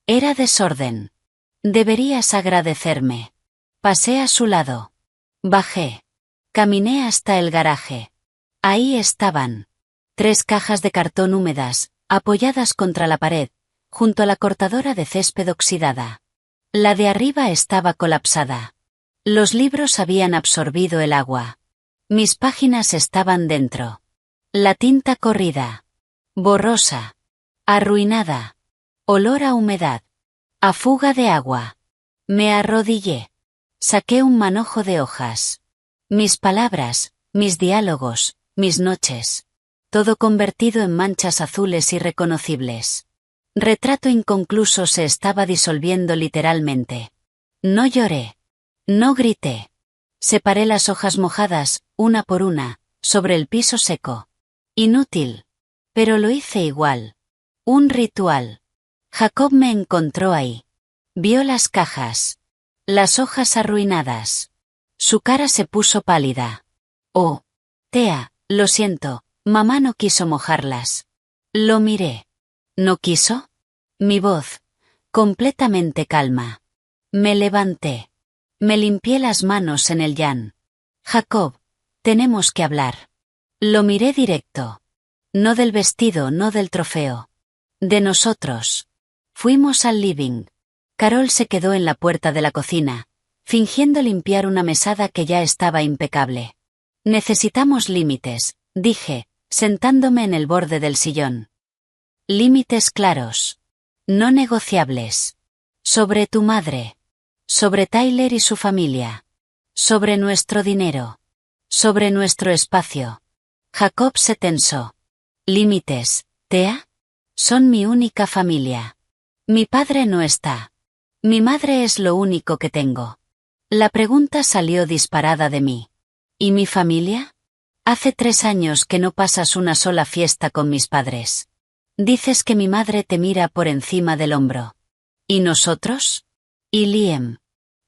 Era desorden. Deberías agradecerme. Pasé a su lado. Bajé. Caminé hasta el garaje. Ahí estaban. 3 cajas de cartón húmedas, apoyadas contra la pared, junto a la cortadora de césped oxidada. La de arriba estaba colapsada. Los libros habían absorbido el agua. Mis páginas estaban dentro. La tinta corrida. Borrosa. Arruinada. Olor a humedad. A fuga de agua. Me arrodillé. Saqué un manojo de hojas. Mis palabras, mis diálogos, mis noches. Todo convertido en manchas azules irreconocibles. Retrato inconcluso se estaba disolviendo literalmente. No lloré. No grité. Separé las hojas mojadas, una por una, sobre el piso seco. Inútil. Pero lo hice igual. Un ritual. Jacob me encontró ahí. Vio las cajas. Las hojas arruinadas. Su cara se puso pálida. Oh. Tea, lo siento, mamá no quiso mojarlas. Lo miré. ¿No quiso? Mi voz. Completamente calma. Me levanté. Me limpié las manos en el llan. Jacob, tenemos que hablar. Lo miré directo. No del vestido, no del trofeo. De nosotros. Fuimos al living. Carol se quedó en la puerta de la cocina, fingiendo limpiar una mesada que ya estaba impecable. Necesitamos límites, dije, sentándome en el borde del sillón. Límites claros. No negociables. Sobre tu madre. Sobre Tyler y su familia. Sobre nuestro dinero. Sobre nuestro espacio. Jacob se tensó. ¿Límites, Thea? Son mi única familia. Mi padre no está. Mi madre es lo único que tengo. La pregunta salió disparada de mí. ¿Y mi familia? Hace 3 años que no pasas una sola fiesta con mis padres. Dices que mi madre te mira por encima del hombro. ¿Y nosotros? ¿Y Liam?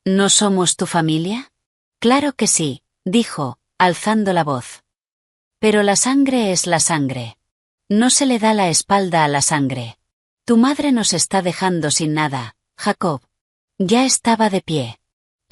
¿No somos tu familia? Claro que sí, dijo, alzando la voz. Pero la sangre es la sangre. No se le da la espalda a la sangre. Tu madre nos está dejando sin nada, Jacob. Ya estaba de pie.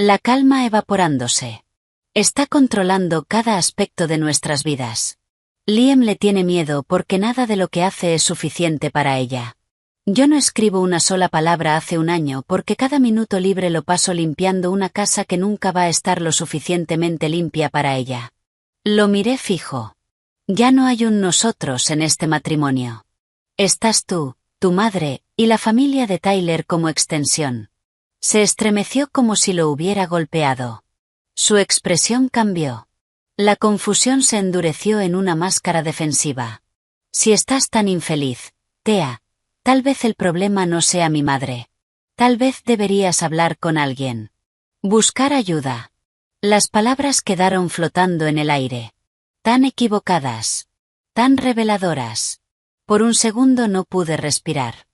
La calma evaporándose. Está controlando cada aspecto de nuestras vidas. Liam le tiene miedo porque nada de lo que hace es suficiente para ella. Yo no escribo una sola palabra hace un año porque cada minuto libre lo paso limpiando una casa que nunca va a estar lo suficientemente limpia para ella. Lo miré fijo. Ya no hay un nosotros en este matrimonio. Estás tú, tu madre, y la familia de Tyler como extensión. Se estremeció como si lo hubiera golpeado. Su expresión cambió. La confusión se endureció en una máscara defensiva. Si estás tan infeliz, Thea, tal vez el problema no sea mi madre. Tal vez deberías hablar con alguien. Buscar ayuda. Las palabras quedaron flotando en el aire. Tan equivocadas. Tan reveladoras. Por un segundo no pude respirar.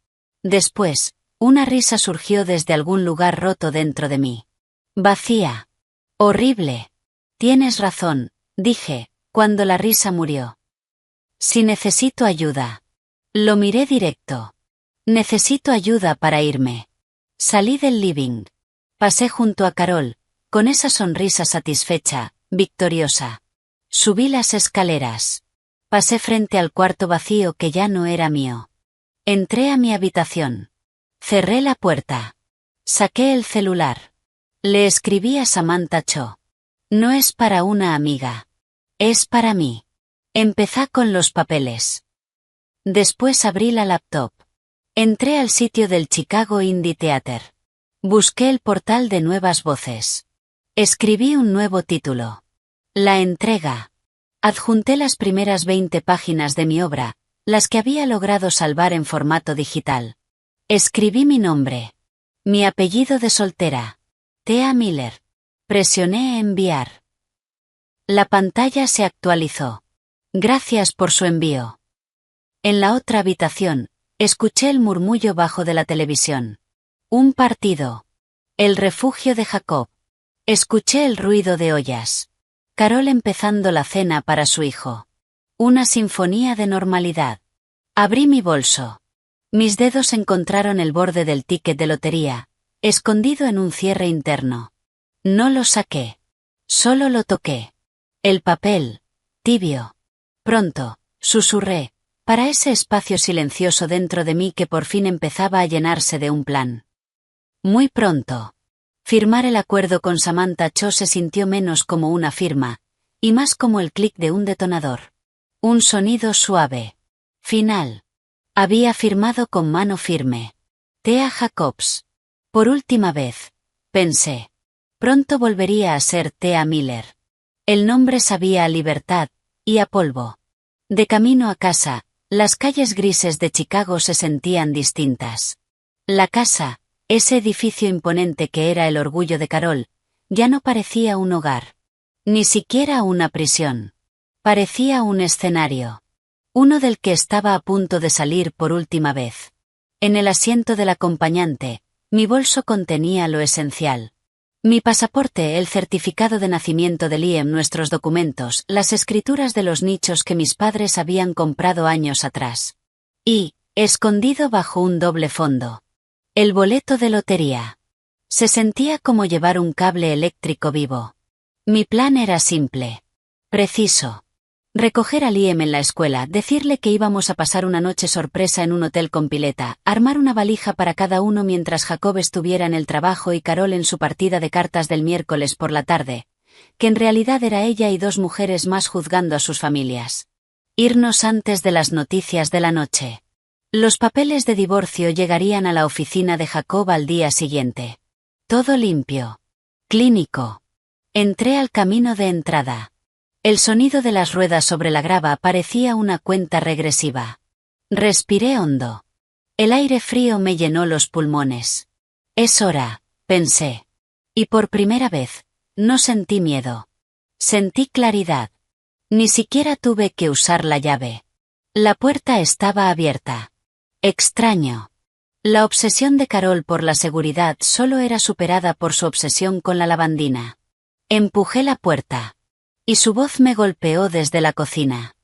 Después, una risa surgió desde algún lugar roto dentro de mí. Vacía. Horrible. Tienes razón, dije, cuando la risa murió. Si necesito ayuda. Lo miré directo. Necesito ayuda para irme. Salí del living. Pasé junto a Carol, con esa sonrisa satisfecha, victoriosa. Subí las escaleras. Pasé frente al cuarto vacío que ya no era mío. Entré a mi habitación. Cerré la puerta. Saqué el celular. Le escribí a Samantha Cho. No es para una amiga. Es para mí. Empezá con los papeles. Después abrí la laptop. Entré al sitio del Chicago Indie Theater. Busqué el portal de nuevas voces. Escribí un nuevo título. La entrega. Adjunté las primeras 20 páginas de mi obra, las que había logrado salvar en formato digital. Escribí mi nombre. Mi apellido de soltera. Thea Miller. Presioné enviar. La pantalla se actualizó. Gracias por su envío. En la otra habitación, escuché el murmullo bajo de la televisión. Un partido. El refugio de Jacob. Escuché el ruido de ollas. Carol empezando la cena para su hijo. Una sinfonía de normalidad. Abrí mi bolso. Mis dedos encontraron el borde del ticket de lotería, escondido en un cierre interno. No lo saqué. Solo lo toqué. El papel. Tibio. Pronto, susurré, para ese espacio silencioso dentro de mí que por fin empezaba a llenarse de un plan. Muy pronto. Firmar el acuerdo con Samantha Cho se sintió menos como una firma, y más como el clic de un detonador. Un sonido suave. Final. Había firmado con mano firme. Thea Jacobs. Por última vez. Pensé. Pronto volvería a ser Thea Miller. El nombre sabía a libertad, y a polvo. De camino a casa, las calles grises de Chicago se sentían distintas. La casa, ese edificio imponente que era el orgullo de Carol, ya no parecía un hogar. Ni siquiera una prisión. Parecía un escenario. Uno del que estaba a punto de salir por última vez. En el asiento del acompañante, mi bolso contenía lo esencial. Mi pasaporte, el certificado de nacimiento de Liam, nuestros documentos, las escrituras de los nichos que mis padres habían comprado años atrás. Y, escondido bajo un doble fondo, el boleto de lotería. Se sentía como llevar un cable eléctrico vivo. Mi plan era simple. Preciso. Recoger a Liam en la escuela, decirle que íbamos a pasar una noche sorpresa en un hotel con pileta, armar una valija para cada uno mientras Jacob estuviera en el trabajo y Carol en su partida de cartas del miércoles por la tarde, que en realidad era ella y 2 mujeres más juzgando a sus familias. Irnos antes de las noticias de la noche. Los papeles de divorcio llegarían a la oficina de Jacob al día siguiente. Todo limpio. Clínico. Entré al camino de entrada. El sonido de las ruedas sobre la grava parecía una cuenta regresiva. Respiré hondo. El aire frío me llenó los pulmones. Es hora, pensé. Y por primera vez, no sentí miedo. Sentí claridad. Ni siquiera tuve que usar la llave. La puerta estaba abierta. Extraño. La obsesión de Carol por la seguridad solo era superada por su obsesión con la lavandina. Empujé la puerta. Y su voz me golpeó desde la cocina.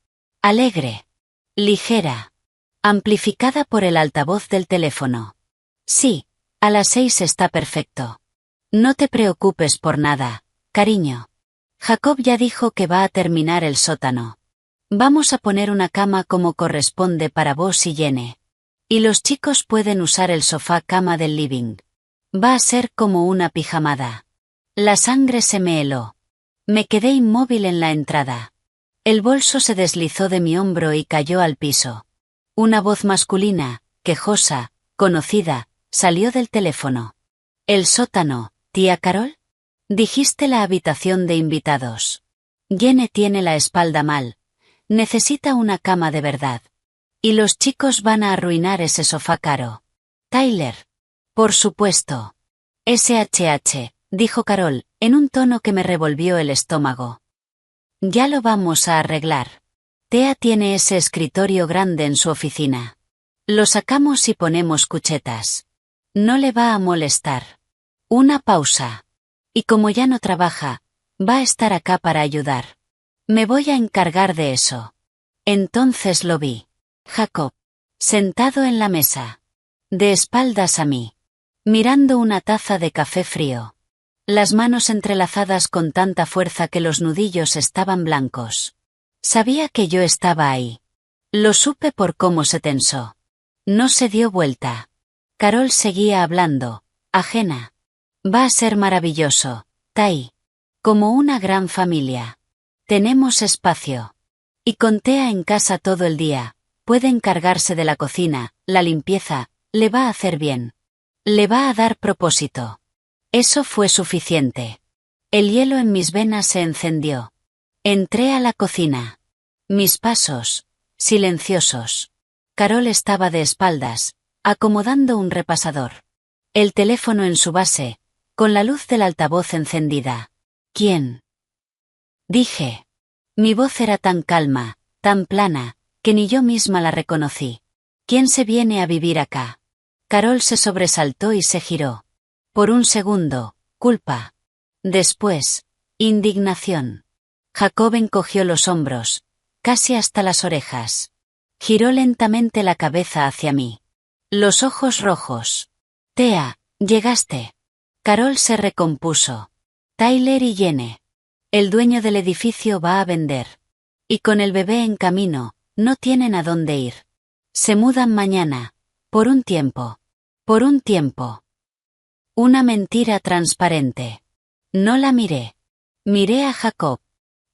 Alegre. Ligera. Amplificada por el altavoz del teléfono. Sí, a las 6 está perfecto. No te preocupes por nada, cariño. Jacob ya dijo que va a terminar el sótano. Vamos a poner una cama como corresponde para vos y Jenny. Y los chicos pueden usar el sofá cama del living. Va a ser como una pijamada. La sangre se me heló. Me quedé inmóvil en la entrada. El bolso se deslizó de mi hombro y cayó al piso. Una voz masculina, quejosa, conocida, salió del teléfono. El sótano, tía Carol. Dijiste la habitación de invitados. Jenny tiene la espalda mal. Necesita una cama de verdad. Y los chicos van a arruinar ese sofá caro. Tyler. Por supuesto. SHH, dijo Carol, en un tono que me revolvió el estómago. Ya lo vamos a arreglar. Thea tiene ese escritorio grande en su oficina. Lo sacamos y ponemos cuchetas. No le va a molestar. Una pausa. Y como ya no trabaja, va a estar acá para ayudar. Me voy a encargar de eso. Entonces lo vi. Jacob. Sentado en la mesa. De espaldas a mí. Mirando una taza de café frío. Las manos entrelazadas con tanta fuerza que los nudillos estaban blancos. Sabía que yo estaba ahí. Lo supe por cómo se tensó. No se dio vuelta. Carol seguía hablando, ajena. Va a ser maravilloso, Tai. Como una gran familia. Tenemos espacio. Y con Thea en casa todo el día, puede encargarse de la cocina, la limpieza, le va a hacer bien. Le va a dar propósito. Eso fue suficiente. El hielo en mis venas se encendió. Entré a la cocina. Mis pasos, silenciosos. Carol estaba de espaldas, acomodando un repasador. El teléfono en su base, con la luz del altavoz encendida. ¿Quién? Dije. Mi voz era tan calma, tan plana, que ni yo misma la reconocí. ¿Quién se viene a vivir acá? Carol se sobresaltó y se giró. Por un segundo, culpa. Después, indignación. Jacob encogió los hombros, casi hasta las orejas. Giró lentamente la cabeza hacia mí. Los ojos rojos. Thea, llegaste. Carol se recompuso. Tyler y Jenny. El dueño del edificio va a vender. Y con el bebé en camino, no tienen a dónde ir. Se mudan mañana. Por un tiempo. Por un tiempo. Una mentira transparente. No la miré. Miré a Jacob.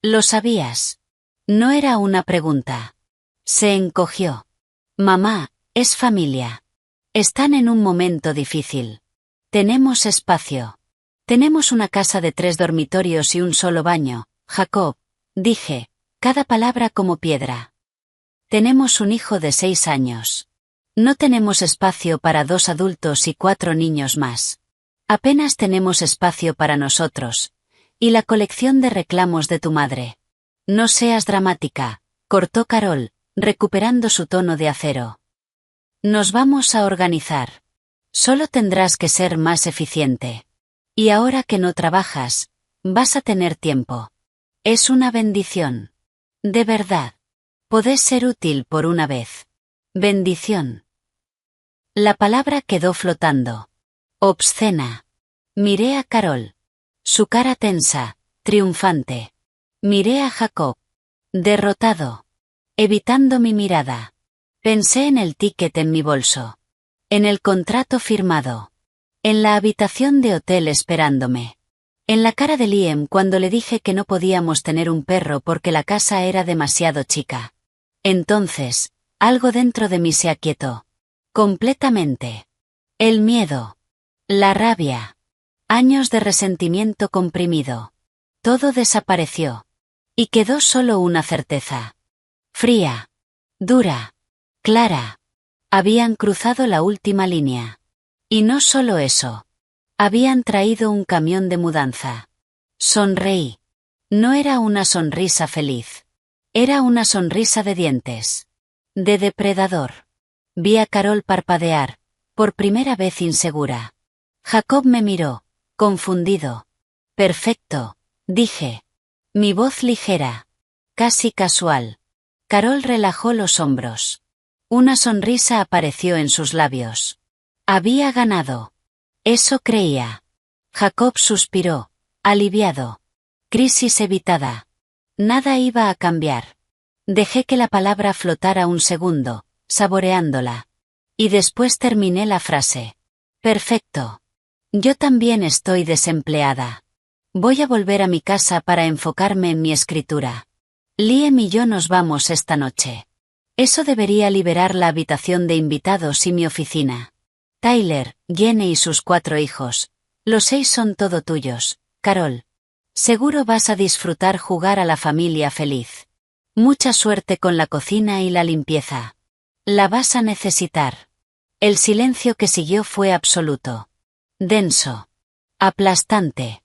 Lo sabías. No era una pregunta. Se encogió. Mamá, es familia. Están en un momento difícil. Tenemos espacio. Tenemos una casa de 3 dormitorios y un solo baño, Jacob, dije, cada palabra como piedra. Tenemos un hijo de 6 años. No tenemos espacio para 2 adultos y 4 niños más. Apenas tenemos espacio para nosotros. Y la colección de reclamos de tu madre. No seas dramática, cortó Carol, recuperando su tono de acero. Nos vamos a organizar. Solo tendrás que ser más eficiente. Y ahora que no trabajas, vas a tener tiempo. Es una bendición. De verdad. Podés ser útil por una vez. Bendición. La palabra quedó flotando. Obscena. Miré a Carol. Su cara tensa, triunfante. Miré a Jacob. Derrotado. Evitando mi mirada. Pensé en el ticket en mi bolso. En el contrato firmado. En la habitación de hotel esperándome. En la cara de Liam cuando le dije que no podíamos tener un perro porque la casa era demasiado chica. Entonces, algo dentro de mí se aquietó. Completamente. El miedo. La rabia. Años de resentimiento comprimido. Todo desapareció. Y quedó solo una certeza. Fría. Dura. Clara. Habían cruzado la última línea. Y no solo eso. Habían traído un camión de mudanza. Sonreí. No era una sonrisa feliz. Era una sonrisa de dientes. De depredador. Vi a Carol parpadear, por primera vez insegura. Jacob me miró, confundido. Perfecto, dije. Mi voz ligera. Casi casual. Carol relajó los hombros. Una sonrisa apareció en sus labios. Había ganado. Eso creía. Jacob suspiró, aliviado. Crisis evitada. Nada iba a cambiar. Dejé que la palabra flotara un segundo, saboreándola. Y después terminé la frase. Perfecto. Yo también estoy desempleada. Voy a volver a mi casa para enfocarme en mi escritura. Liam y yo nos vamos esta noche. Eso debería liberar la habitación de invitados y mi oficina. Tyler, Jenny y sus 4 hijos. Los 6 son todo tuyos, Carol. Seguro vas a disfrutar jugar a la familia feliz. Mucha suerte con la cocina y la limpieza. La vas a necesitar. El silencio que siguió fue absoluto. Denso. Aplastante.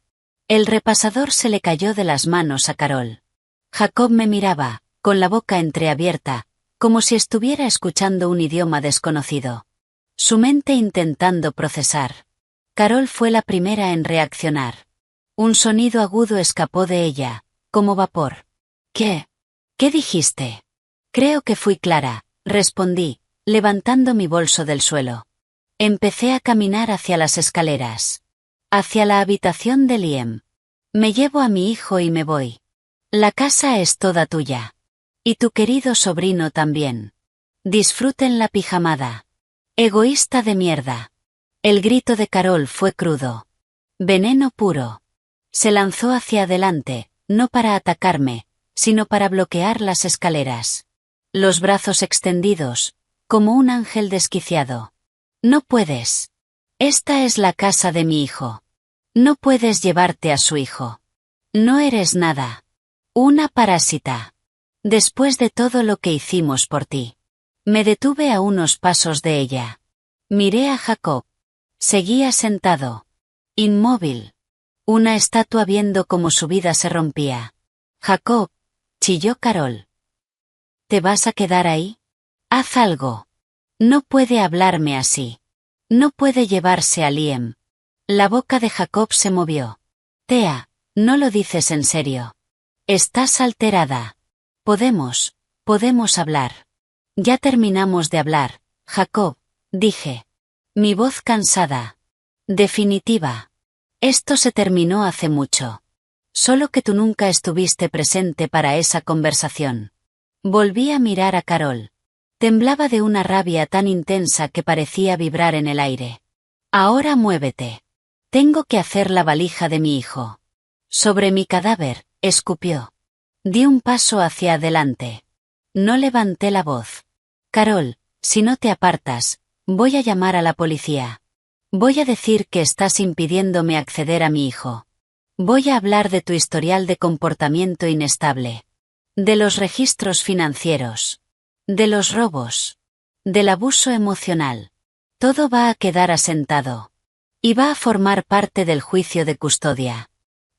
El repasador se le cayó de las manos a Carol. Jacob me miraba, con la boca entreabierta, como si estuviera escuchando un idioma desconocido. Su mente intentando procesar. Carol fue la primera en reaccionar. Un sonido agudo escapó de ella, como vapor. ¿Qué? ¿Qué dijiste? Creo que fui clara, respondí, levantando mi bolso del suelo. Empecé a caminar hacia las escaleras. Hacia la habitación de Liam. Me llevo a mi hijo y me voy. La casa es toda tuya. Y tu querido sobrino también. Disfruten la pijamada. Egoísta de mierda. El grito de Carol fue crudo. Veneno puro. Se lanzó hacia adelante, no para atacarme, sino para bloquear las escaleras. Los brazos extendidos, como un ángel desquiciado. No puedes. Esta es la casa de mi hijo. No puedes llevarte a su hijo. No eres nada. Una parásita. Después de todo lo que hicimos por ti. Me detuve a unos pasos de ella. Miré a Jacob. Seguía sentado. Inmóvil. Una estatua viendo cómo su vida se rompía. Jacob, chilló Carol. ¿Te vas a quedar ahí? Haz algo. No puede hablarme así. No puede llevarse a Liam. La boca de Jacob se movió. Tea, no lo dices en serio. Estás alterada. Podemos hablar. Ya terminamos de hablar, Jacob, dije. Mi voz cansada. Definitiva. Esto se terminó hace mucho. Solo que tú nunca estuviste presente para esa conversación. Volví a mirar a Carol. Temblaba de una rabia tan intensa que parecía vibrar en el aire. Ahora muévete. Tengo que hacer la valija de mi hijo. Sobre mi cadáver, escupió. Di un paso hacia adelante. No levanté la voz. Carol, si no te apartas, voy a llamar a la policía. Voy a decir que estás impidiéndome acceder a mi hijo. Voy a hablar de tu historial de comportamiento inestable. De los registros financieros. De los robos. Del abuso emocional. Todo va a quedar asentado. Y va a formar parte del juicio de custodia.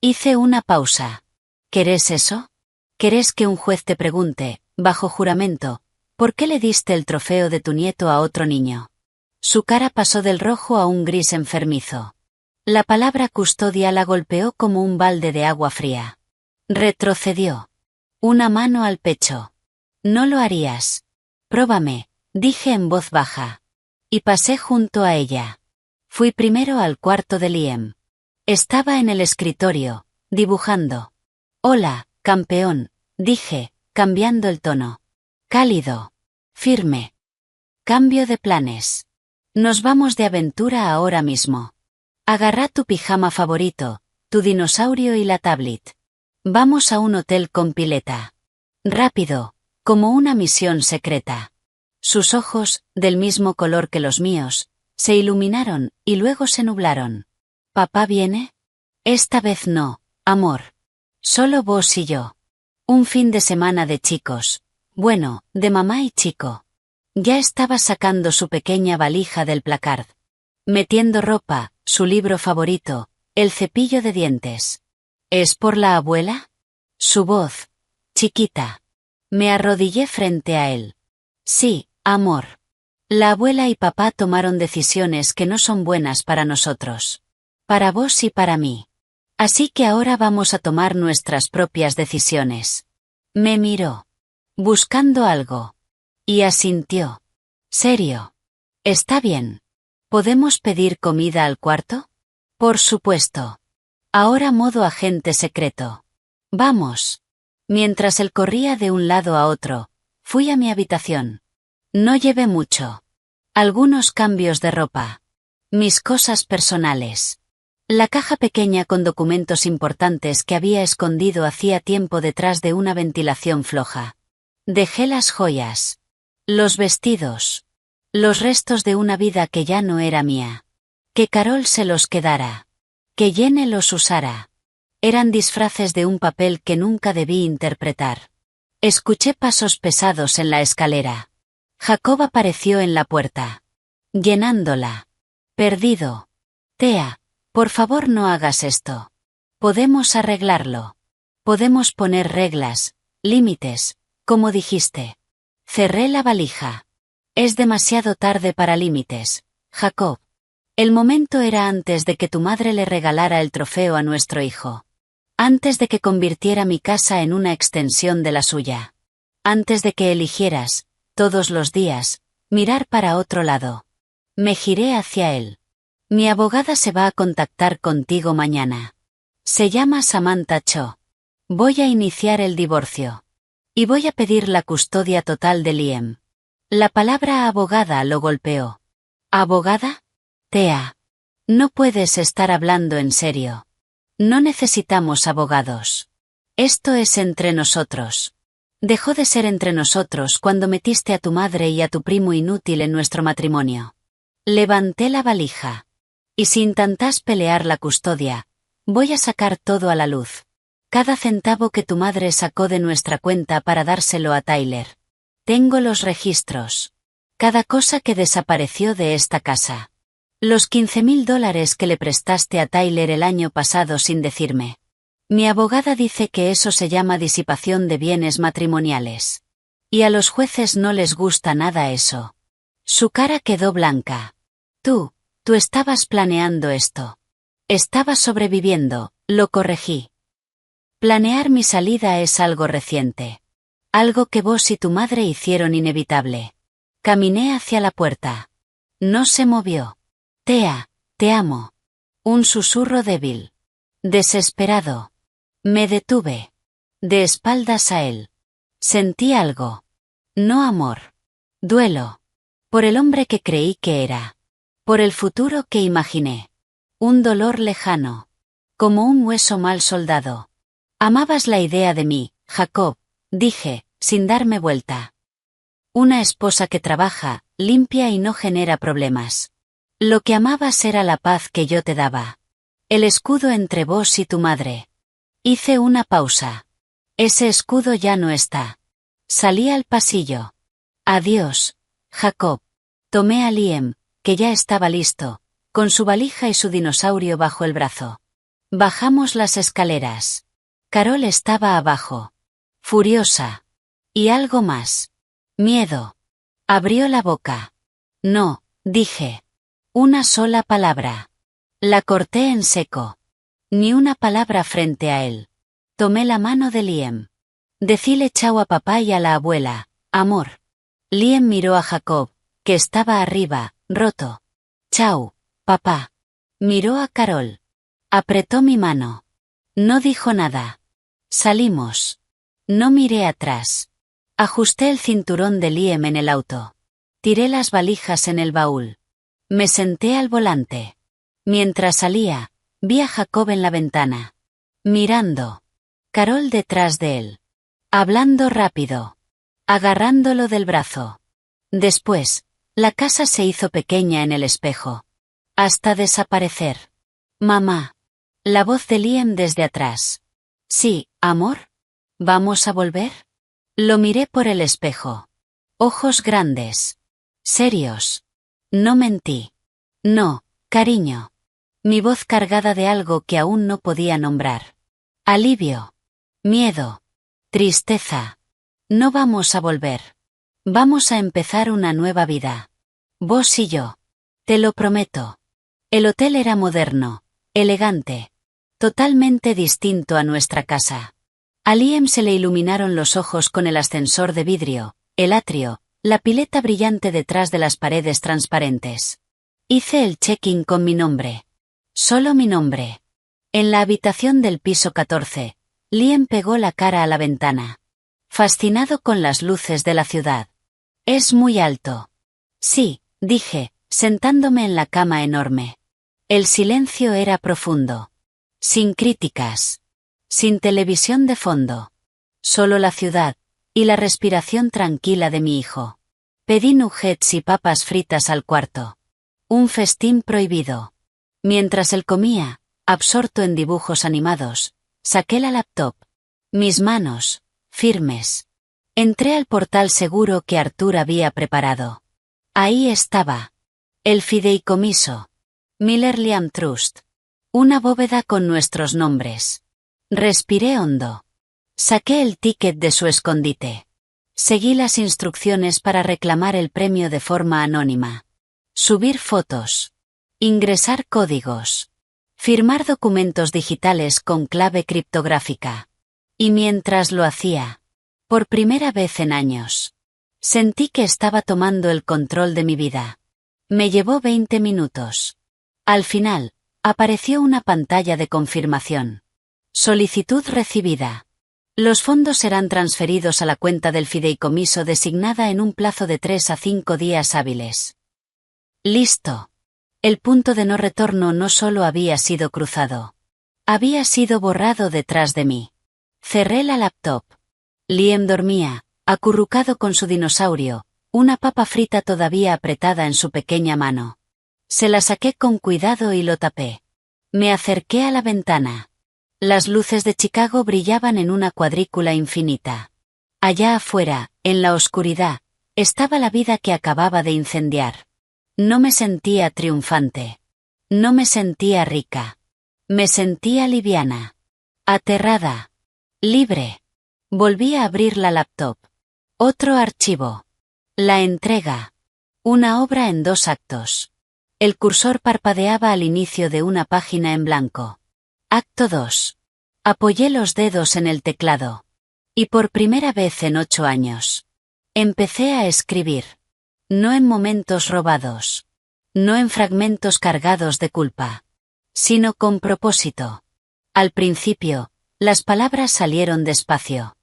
Hice una pausa. ¿Querés eso? ¿Querés que un juez te pregunte, bajo juramento, por qué le diste el trofeo de tu nieto a otro niño? Su cara pasó del rojo a un gris enfermizo. La palabra custodia la golpeó como un balde de agua fría. Retrocedió. Una mano al pecho. No lo harías. Próbame, dije en voz baja. Y pasé junto a ella. Fui primero al cuarto de Liam. Estaba en el escritorio, dibujando. Hola, campeón, dije, cambiando el tono. Cálido. Firme. Cambio de planes. Nos vamos de aventura ahora mismo. Agarra tu pijama favorito, tu dinosaurio y la tablet. Vamos a un hotel con pileta. Rápido, como una misión secreta. Sus ojos, del mismo color que los míos, se iluminaron y luego se nublaron. ¿Papá viene? Esta vez no, amor. Solo vos y yo. Un fin de semana de chicos. Bueno, de mamá y chico. Ya estaba sacando su pequeña valija del placard. Metiendo ropa, su libro favorito, el cepillo de dientes. ¿Es por la abuela? Su voz. Chiquita. Me arrodillé frente a él. Sí, amor. La abuela y papá tomaron decisiones que no son buenas para nosotros. Para vos y para mí. Así que ahora vamos a tomar nuestras propias decisiones. Me miró. Buscando algo. Y asintió. Serio. Está bien. ¿Podemos pedir comida al cuarto? Por supuesto. Ahora modo agente secreto. Vamos. Mientras él corría de un lado a otro, fui a mi habitación. No llevé mucho. Algunos cambios de ropa. Mis cosas personales. La caja pequeña con documentos importantes que había escondido hacía tiempo detrás de una ventilación floja. Dejé las joyas. Los vestidos. Los restos de una vida que ya no era mía. Que Carol se los quedara. Que Jenny los usara. Eran disfraces de un papel que nunca debí interpretar. Escuché pasos pesados en la escalera. Jacob apareció en la puerta. Llenándola. Perdido. Tea, por favor no hagas esto. Podemos arreglarlo. Podemos poner reglas, límites, como dijiste. Cerré la valija. Es demasiado tarde para límites, Jacob. El momento era antes de que tu madre le regalara el trofeo a nuestro hijo. Antes de que convirtiera mi casa en una extensión de la suya. Antes de que eligieras, todos los días, mirar para otro lado. Me giré hacia él. Mi abogada se va a contactar contigo mañana. Se llama Samantha Cho. Voy a iniciar el divorcio. Y voy a pedir la custodia total de Liam. La palabra abogada lo golpeó. ¿Abogada? Tea. No puedes estar hablando en serio. No necesitamos abogados. Esto es entre nosotros. Dejó de ser entre nosotros cuando metiste a tu madre y a tu primo inútil en nuestro matrimonio. Levanté la valija. Y si intentas pelear la custodia, voy a sacar todo a la luz. Cada centavo que tu madre sacó de nuestra cuenta para dárselo a Tyler. Tengo los registros. Cada cosa que desapareció de esta casa. Los $15,000 que le prestaste a Tyler el año pasado sin decirme. Mi abogada dice que eso se llama disipación de bienes matrimoniales. Y a los jueces no les gusta nada eso. Su cara quedó blanca. Tú estabas planeando esto. Estabas sobreviviendo, lo corregí. Planear mi salida es algo reciente. Algo que vos y tu madre hicieron inevitable. Caminé hacia la puerta. No se movió. Tea, te amo. Un susurro débil. Desesperado. Me detuve. De espaldas a él. Sentí algo. No amor. Duelo. Por el hombre que creí que era. Por el futuro que imaginé. Un dolor lejano. Como un hueso mal soldado. Amabas la idea de mí, Jacob, dije, sin darme vuelta. Una esposa que trabaja, limpia y no genera problemas. Lo que amabas era la paz que yo te daba. El escudo entre vos y tu madre. Hice una pausa. Ese escudo ya no está. Salí al pasillo. Adiós, Jacob. Tomé a Liam, que ya estaba listo, con su valija y su dinosaurio bajo el brazo. Bajamos las escaleras. Carol estaba abajo. Furiosa. Y algo más. Miedo. Abrió la boca. No, dije. Una sola palabra. La corté en seco. Ni una palabra frente a él. Tomé la mano de Liam. Decile chao a papá y a la abuela, amor. Liam miró a Jacob, que estaba arriba, roto. Chao, papá. Miró a Carol. Apretó mi mano. No dijo nada. Salimos. No miré atrás. Ajusté el cinturón de Liam en el auto. Tiré las valijas en el baúl. Me senté al volante. Mientras salía, vi a Jacob en la ventana. Mirando. Carol detrás de él. Hablando rápido. Agarrándolo del brazo. Después, la casa se hizo pequeña en el espejo. Hasta desaparecer. Mamá. La voz de Liam desde atrás. Sí, amor. ¿Vamos a volver? Lo miré por el espejo. Ojos grandes. Serios. No mentí. No, cariño. Mi voz cargada de algo que aún no podía nombrar. Alivio. Miedo. Tristeza. No vamos a volver. Vamos a empezar una nueva vida. Vos y yo. Te lo prometo. El hotel era moderno, elegante. Totalmente distinto a nuestra casa. A Liam se le iluminaron los ojos con el ascensor de vidrio, el atrio, la pileta brillante detrás de las paredes transparentes. Hice el check-in con mi nombre. Solo mi nombre. En la habitación del piso 14, Liam pegó la cara a la ventana. Fascinado con las luces de la ciudad. Es muy alto. Sí, dije, sentándome en la cama enorme. El silencio era profundo. Sin críticas. Sin televisión de fondo. Solo la ciudad, y la respiración tranquila de mi hijo. Pedí nuggets y papas fritas al cuarto. Un festín prohibido. Mientras él comía, absorto en dibujos animados, saqué la laptop. Mis manos, firmes. Entré al portal seguro que Arthur había preparado. Ahí estaba. El fideicomiso. Miller Liam Trust. Una bóveda con nuestros nombres. Respiré hondo. Saqué el ticket de su escondite. Seguí las instrucciones para reclamar el premio de forma anónima. Subir fotos. Ingresar códigos. Firmar documentos digitales con clave criptográfica. Y mientras lo hacía, por primera vez en años, sentí que estaba tomando el control de mi vida. Me llevó 20 minutos. Al final, apareció una pantalla de confirmación. Solicitud recibida. Los fondos serán transferidos a la cuenta del fideicomiso designada en un plazo de 3 a 5 días hábiles. Listo. El punto de no retorno no solo había sido cruzado. Había sido borrado detrás de mí. Cerré la laptop. Liam dormía, acurrucado con su dinosaurio, una papa frita todavía apretada en su pequeña mano. Se la saqué con cuidado y lo tapé. Me acerqué a la ventana. Las luces de Chicago brillaban en una cuadrícula infinita. Allá afuera, en la oscuridad, estaba la vida que acababa de incendiar. No me sentía triunfante. No me sentía rica. Me sentía liviana. Aterrada. Libre. Volví a abrir la laptop. Otro archivo. La entrega. Una obra en 2 actos. El cursor parpadeaba al inicio de una página en blanco. Acto 2. Apoyé los dedos en el teclado. Y por primera vez en 8 años. Empecé a escribir. No en momentos robados. No en fragmentos cargados de culpa. Sino con propósito. Al principio, las palabras salieron despacio.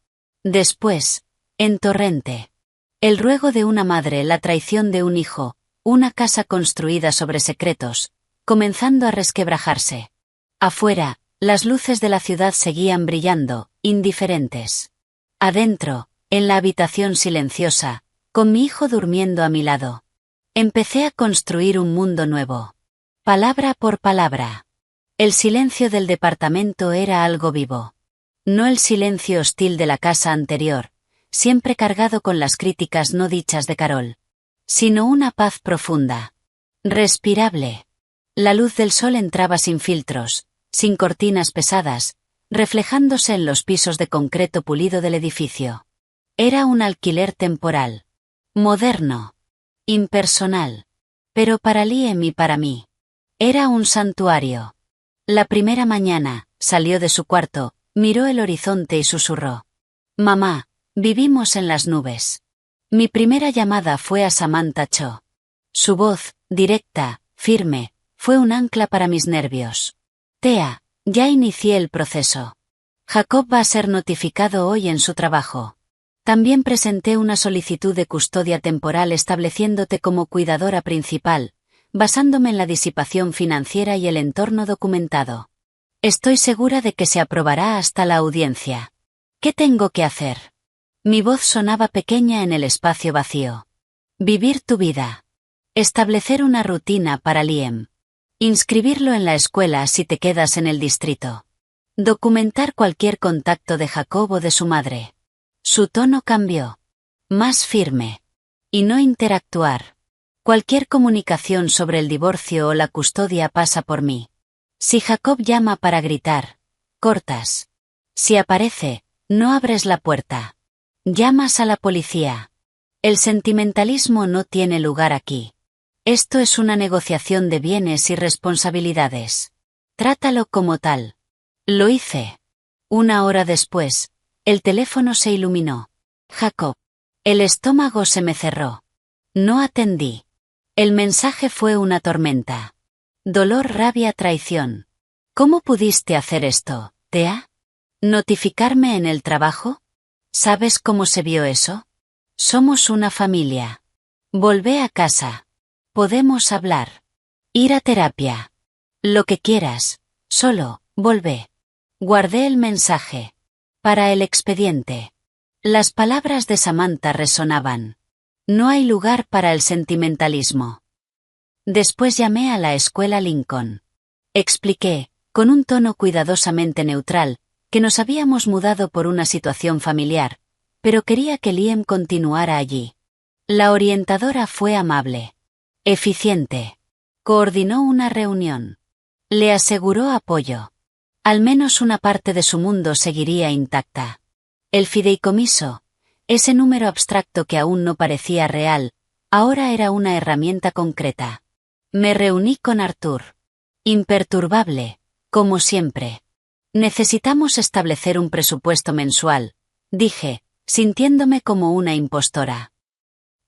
Después, en torrente. El ruego de una madre, la traición de un hijo, una casa construida sobre secretos, comenzando a resquebrajarse. Afuera, las luces de la ciudad seguían brillando, indiferentes. Adentro, en la habitación silenciosa, con mi hijo durmiendo a mi lado. Empecé a construir un mundo nuevo. Palabra por palabra. El silencio del departamento era algo vivo. No el silencio hostil de la casa anterior, siempre cargado con las críticas no dichas de Carol. Sino una paz profunda. Respirable. La luz del sol entraba sin filtros, sin cortinas pesadas, reflejándose en los pisos de concreto pulido del edificio. Era un alquiler temporal. Moderno. Impersonal. Pero para Liam y para mí. Era un santuario. La primera mañana, salió de su cuarto, miró el horizonte y susurró. Mamá, vivimos en las nubes. Mi primera llamada fue a Samantha Cho. Su voz, directa, firme, fue un ancla para mis nervios. Tea, ya inicié el proceso. Jacob va a ser notificado hoy en su trabajo. También presenté una solicitud de custodia temporal estableciéndote como cuidadora principal, basándome en la disipación financiera y el entorno documentado. Estoy segura de que se aprobará hasta la audiencia. ¿Qué tengo que hacer? Mi voz sonaba pequeña en el espacio vacío. Vivir tu vida. Establecer una rutina para Liam. Inscribirlo en la escuela si te quedas en el distrito. Documentar cualquier contacto de Jacob o de su madre. Su tono cambió. Más firme. Y no interactuar. Cualquier comunicación sobre el divorcio o la custodia pasa por mí. Si Jacob llama para gritar, cortas. Si aparece, no abres la puerta. Llamas a la policía. El sentimentalismo no tiene lugar aquí. Esto es una negociación de bienes y responsabilidades. Trátalo como tal. Lo hice. 1 hora después, el teléfono se iluminó. Jacob. El estómago se me cerró. No atendí. El mensaje fue una tormenta. Dolor, rabia, traición. ¿Cómo pudiste hacer esto, Thea? ¿Notificarme en el trabajo? ¿Sabes cómo se vio eso? Somos una familia. Volvé a casa. Podemos hablar. Ir a terapia. Lo que quieras. Solo, volvé. Guardé el mensaje. Para el expediente. Las palabras de Samantha resonaban. No hay lugar para el sentimentalismo. Después llamé a la escuela Lincoln. Expliqué, con un tono cuidadosamente neutral, que nos habíamos mudado por una situación familiar, pero quería que Liam continuara allí. La orientadora fue amable. Eficiente. Coordinó una reunión. Le aseguró apoyo. Al menos una parte de su mundo seguiría intacta. El fideicomiso, ese número abstracto que aún no parecía real, ahora era una herramienta concreta. Me reuní con Arthur. Imperturbable, como siempre. Necesitamos establecer un presupuesto mensual, dije, sintiéndome como una impostora.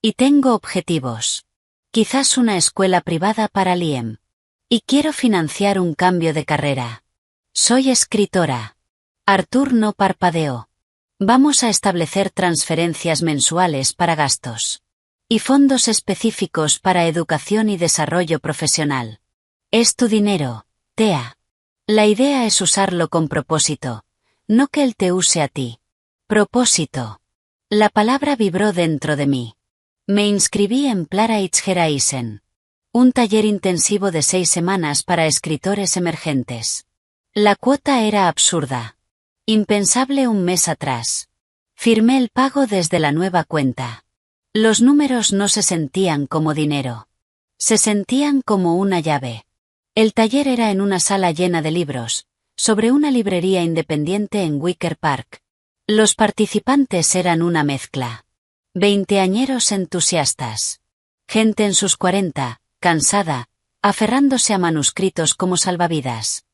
Y tengo objetivos. Quizás una escuela privada para Liam. Y quiero financiar un cambio de carrera. Soy escritora. Arthur no parpadeó. Vamos a establecer transferencias mensuales para gastos. Y fondos específicos para educación y desarrollo profesional. Es tu dinero, Thea. La idea es usarlo con propósito, no que él te use a ti. Propósito. La palabra vibró dentro de mí. Me inscribí en Plareitschgereisen. Un taller intensivo de 6 semanas para escritores emergentes. La cuota era absurda. Impensable un mes atrás. Firmé el pago desde la nueva cuenta. Los números no se sentían como dinero. Se sentían como una llave. El taller era en una sala llena de libros, sobre una librería independiente en Wicker Park. Los participantes eran una mezcla. Veinteañeros entusiastas. Gente en sus 40, cansada, aferrándose a manuscritos como salvavidas.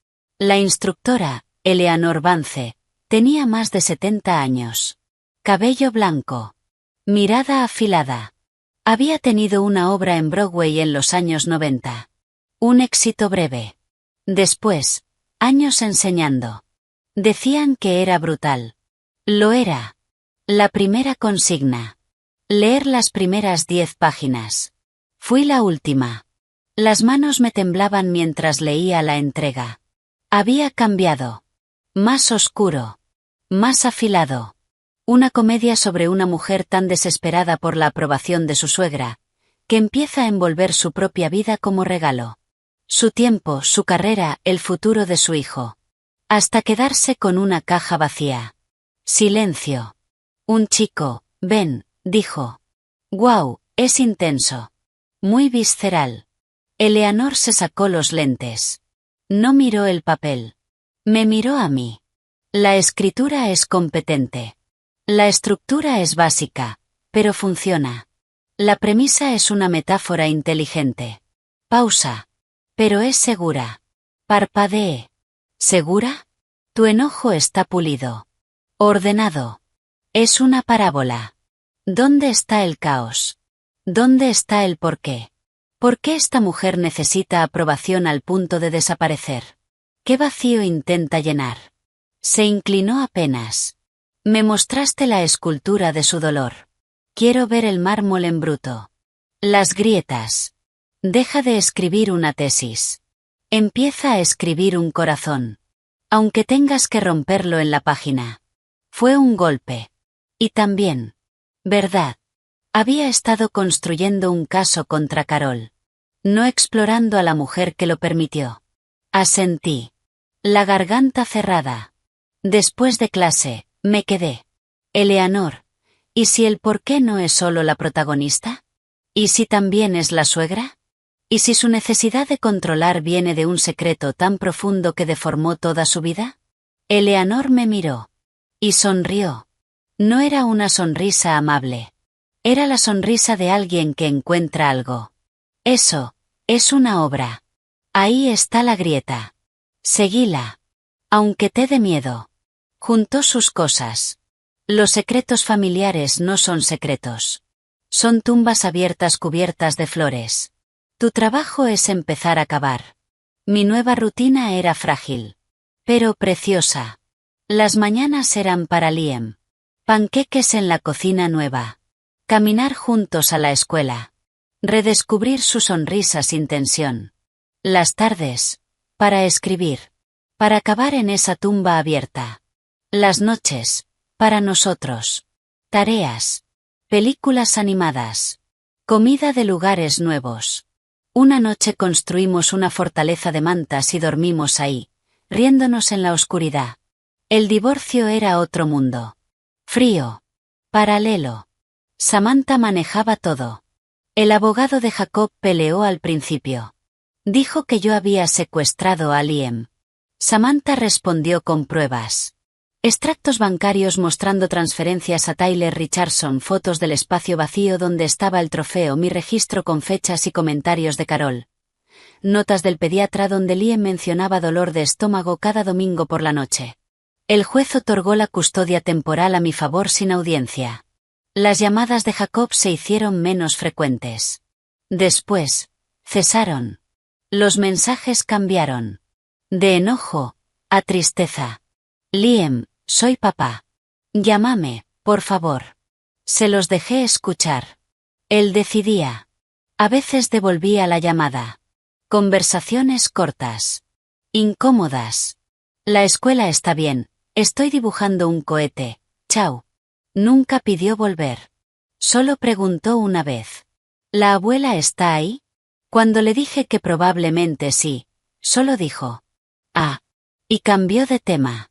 La instructora, Eleanor Vance, tenía más de 70 años. Cabello blanco. Mirada afilada. Había tenido una obra en Broadway en los años 90. Un éxito breve. Después, años enseñando. Decían que era brutal. Lo era. La primera consigna. Leer las primeras 10 páginas. Fui la última. Las manos me temblaban mientras leía la entrega. Había cambiado. Más oscuro. Más afilado. Una comedia sobre una mujer tan desesperada por la aprobación de su suegra, que empieza a envolver su propia vida como regalo. Su tiempo, su carrera, el futuro de su hijo. Hasta quedarse con una caja vacía. Silencio. Un chico, Ben, dijo. «Guau, es intenso. Muy visceral». Eleanor se sacó los lentes. No miró el papel. Me miró a mí. La escritura es competente. La estructura es básica, pero funciona. La premisa es una metáfora inteligente. Pausa. Pero es segura. Parpadeé. ¿Segura? Tu enojo está pulido. Ordenado. Es una parábola. ¿Dónde está el caos? ¿Dónde está el porqué? ¿Por qué esta mujer necesita aprobación al punto de desaparecer? ¿Qué vacío intenta llenar? Se inclinó apenas. Me mostraste la escultura de su dolor. Quiero ver el mármol en bruto. Las grietas. Deja de escribir una tesis. Empieza a escribir un corazón. Aunque tengas que romperlo en la página. Fue un golpe. Y también. ¿Verdad? Había estado construyendo un caso contra Carol. No explorando a la mujer que lo permitió. Asentí. La garganta cerrada. Después de clase, me quedé. Eleanor, ¿y si el por qué no es solo la protagonista? ¿Y si también es la suegra? ¿Y si su necesidad de controlar viene de un secreto tan profundo que deformó toda su vida? Eleanor me miró. Y sonrió. No era una sonrisa amable. Era la sonrisa de alguien que encuentra algo. Eso, es una obra. Ahí está la grieta. Seguíla. Aunque te dé miedo. Juntó sus cosas. Los secretos familiares no son secretos. Son tumbas abiertas cubiertas de flores. Tu trabajo es empezar a cavar. Mi nueva rutina era frágil. Pero preciosa. Las mañanas eran para Liam. Panqueques en la cocina nueva. Caminar juntos a la escuela. Redescubrir su sonrisa sin tensión. Las tardes. Para escribir. Para cavar en esa tumba abierta. Las noches. Para nosotros. Tareas. Películas animadas. Comida de lugares nuevos. Una noche construimos una fortaleza de mantas y dormimos ahí, riéndonos en la oscuridad. El divorcio era otro mundo. Frío. Paralelo. Samantha manejaba todo. El abogado de Jacob peleó al principio. Dijo que yo había secuestrado a Liam. Samantha respondió con pruebas. Extractos bancarios mostrando transferencias a Tyler Richardson, fotos del espacio vacío donde estaba el trofeo, mi registro con fechas y comentarios de Carol. Notas del pediatra donde Liam mencionaba dolor de estómago cada domingo por la noche. El juez otorgó la custodia temporal a mi favor sin audiencia. Las llamadas de Jacob se hicieron menos frecuentes. Después, cesaron. Los mensajes cambiaron. De enojo, a tristeza. Liam, soy papá. Llámame, por favor. Se los dejé escuchar. Él decidía. A veces devolvía la llamada. Conversaciones cortas. Incómodas. La escuela está bien, estoy dibujando un cohete, chao. Nunca pidió volver. Solo preguntó una vez. ¿La abuela está ahí? Cuando le dije que probablemente sí, solo dijo. Ah. Y cambió de tema.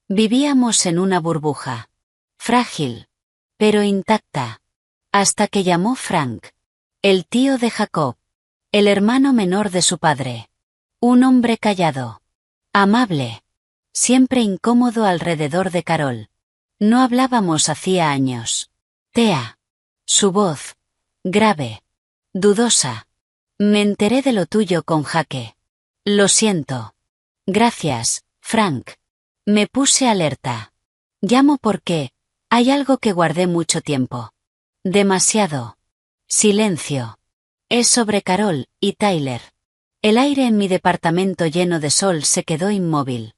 Vivíamos en una burbuja. Frágil. Pero intacta. Hasta que llamó Frank. El tío de Jacob. El hermano menor de su padre. Un hombre callado. Amable. Siempre incómodo alrededor de Carol. No hablábamos hacía años. Tea. Su voz. Grave. Dudosa. Me enteré de lo tuyo con Jaque. Lo siento. Gracias, Frank. Me puse alerta. Llamo porque hay algo que guardé mucho tiempo. Demasiado. Silencio. Es sobre Carol y Tyler. El aire en mi departamento lleno de sol se quedó inmóvil.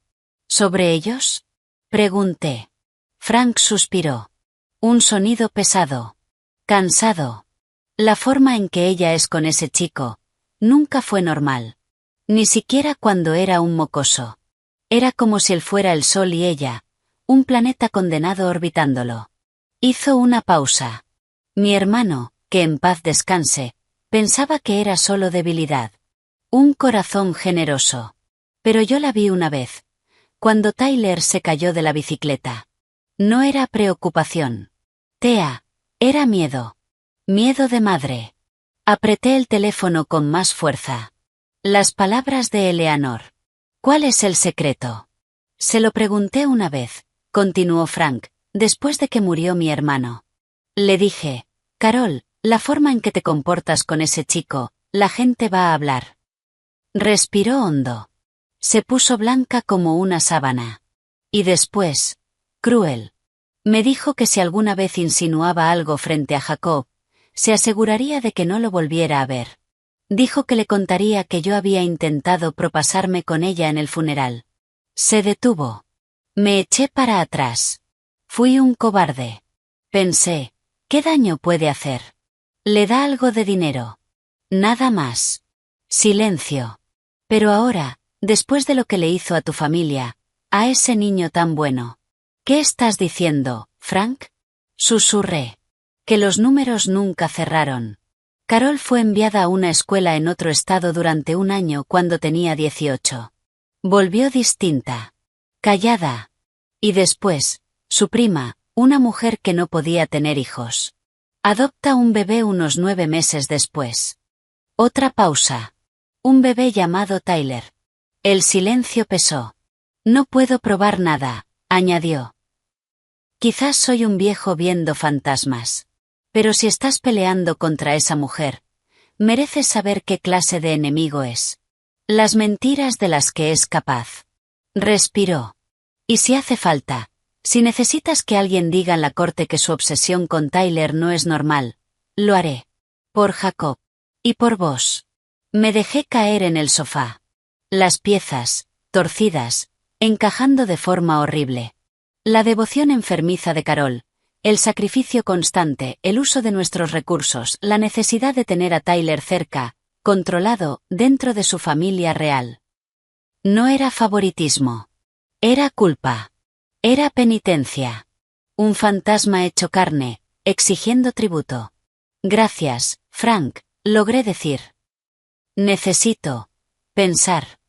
¿Sobre ellos? Pregunté. Frank suspiró. Un sonido pesado. Cansado. La forma en que ella es con ese chico nunca fue normal. Ni siquiera cuando era un mocoso. Era como si él fuera el sol y ella, un planeta condenado orbitándolo. Hizo una pausa. Mi hermano, que en paz descanse, pensaba que era solo debilidad. Un corazón generoso. Pero yo la vi una vez. Cuando Tyler se cayó de la bicicleta. No era preocupación. Tea, era miedo. Miedo de madre. Apreté el teléfono con más fuerza. Las palabras de Eleanor. ¿Cuál es el secreto? Se lo pregunté una vez, continuó Frank, después de que murió mi hermano. Le dije, Carol, la forma en que te comportas con ese chico, la gente va a hablar. Respiró hondo. Se puso blanca como una sábana. Y después, cruel. Me dijo que si alguna vez insinuaba algo frente a Jacob, se aseguraría de que no lo volviera a ver. Dijo que le contaría que yo había intentado propasarme con ella en el funeral. Se detuvo. Me eché para atrás. Fui un cobarde. Pensé, ¿qué daño puede hacer? Le da algo de dinero. Nada más. Silencio. Pero ahora, después de lo que le hizo a tu familia, a ese niño tan bueno. ¿Qué estás diciendo, Frank? Susurré. Que los números nunca cerraron. Carol fue enviada a una escuela en otro estado durante un año cuando tenía 18. Volvió distinta. Callada. Y después, su prima, una mujer que no podía tener hijos. Adopta un bebé unos 9 meses después. Otra pausa. Un bebé llamado Tyler. El silencio pesó. No puedo probar nada, añadió. Quizás soy un viejo viendo fantasmas. Pero si estás peleando contra esa mujer, mereces saber qué clase de enemigo es. Las mentiras de las que es capaz. Respiró. Y si hace falta, si necesitas que alguien diga en la corte que su obsesión con Tyler no es normal, lo haré. Por Jacob. Y por vos. Me dejé caer en el sofá. Las piezas, torcidas, encajando de forma horrible. La devoción enfermiza de Carol, el sacrificio constante, el uso de nuestros recursos, la necesidad de tener a Tyler cerca, controlado, dentro de su familia real. No era favoritismo. Era culpa. Era penitencia. Un fantasma hecho carne, exigiendo tributo. Gracias, Frank, logré decir. Necesito pensar.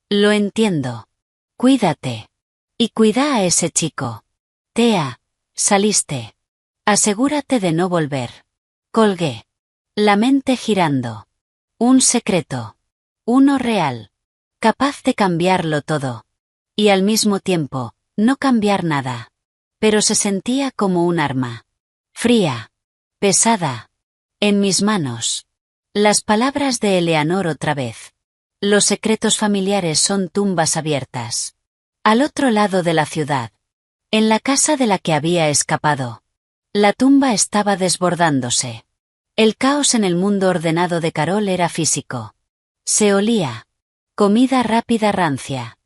Lo entiendo. Cuídate. Y cuida a ese chico. Tea, saliste. Asegúrate de no volver. Colgué. La mente girando. Un secreto. Uno real. Capaz de cambiarlo todo. Y al mismo tiempo, no cambiar nada. Pero se sentía como un arma. Fría. Pesada. En mis manos. Las palabras de Eleanor otra vez. Los secretos familiares son tumbas abiertas. Al otro lado de la ciudad. En la casa de la que había escapado. La tumba estaba desbordándose. El caos en el mundo ordenado de Carol era físico. Se olía. Comida rápida rancia.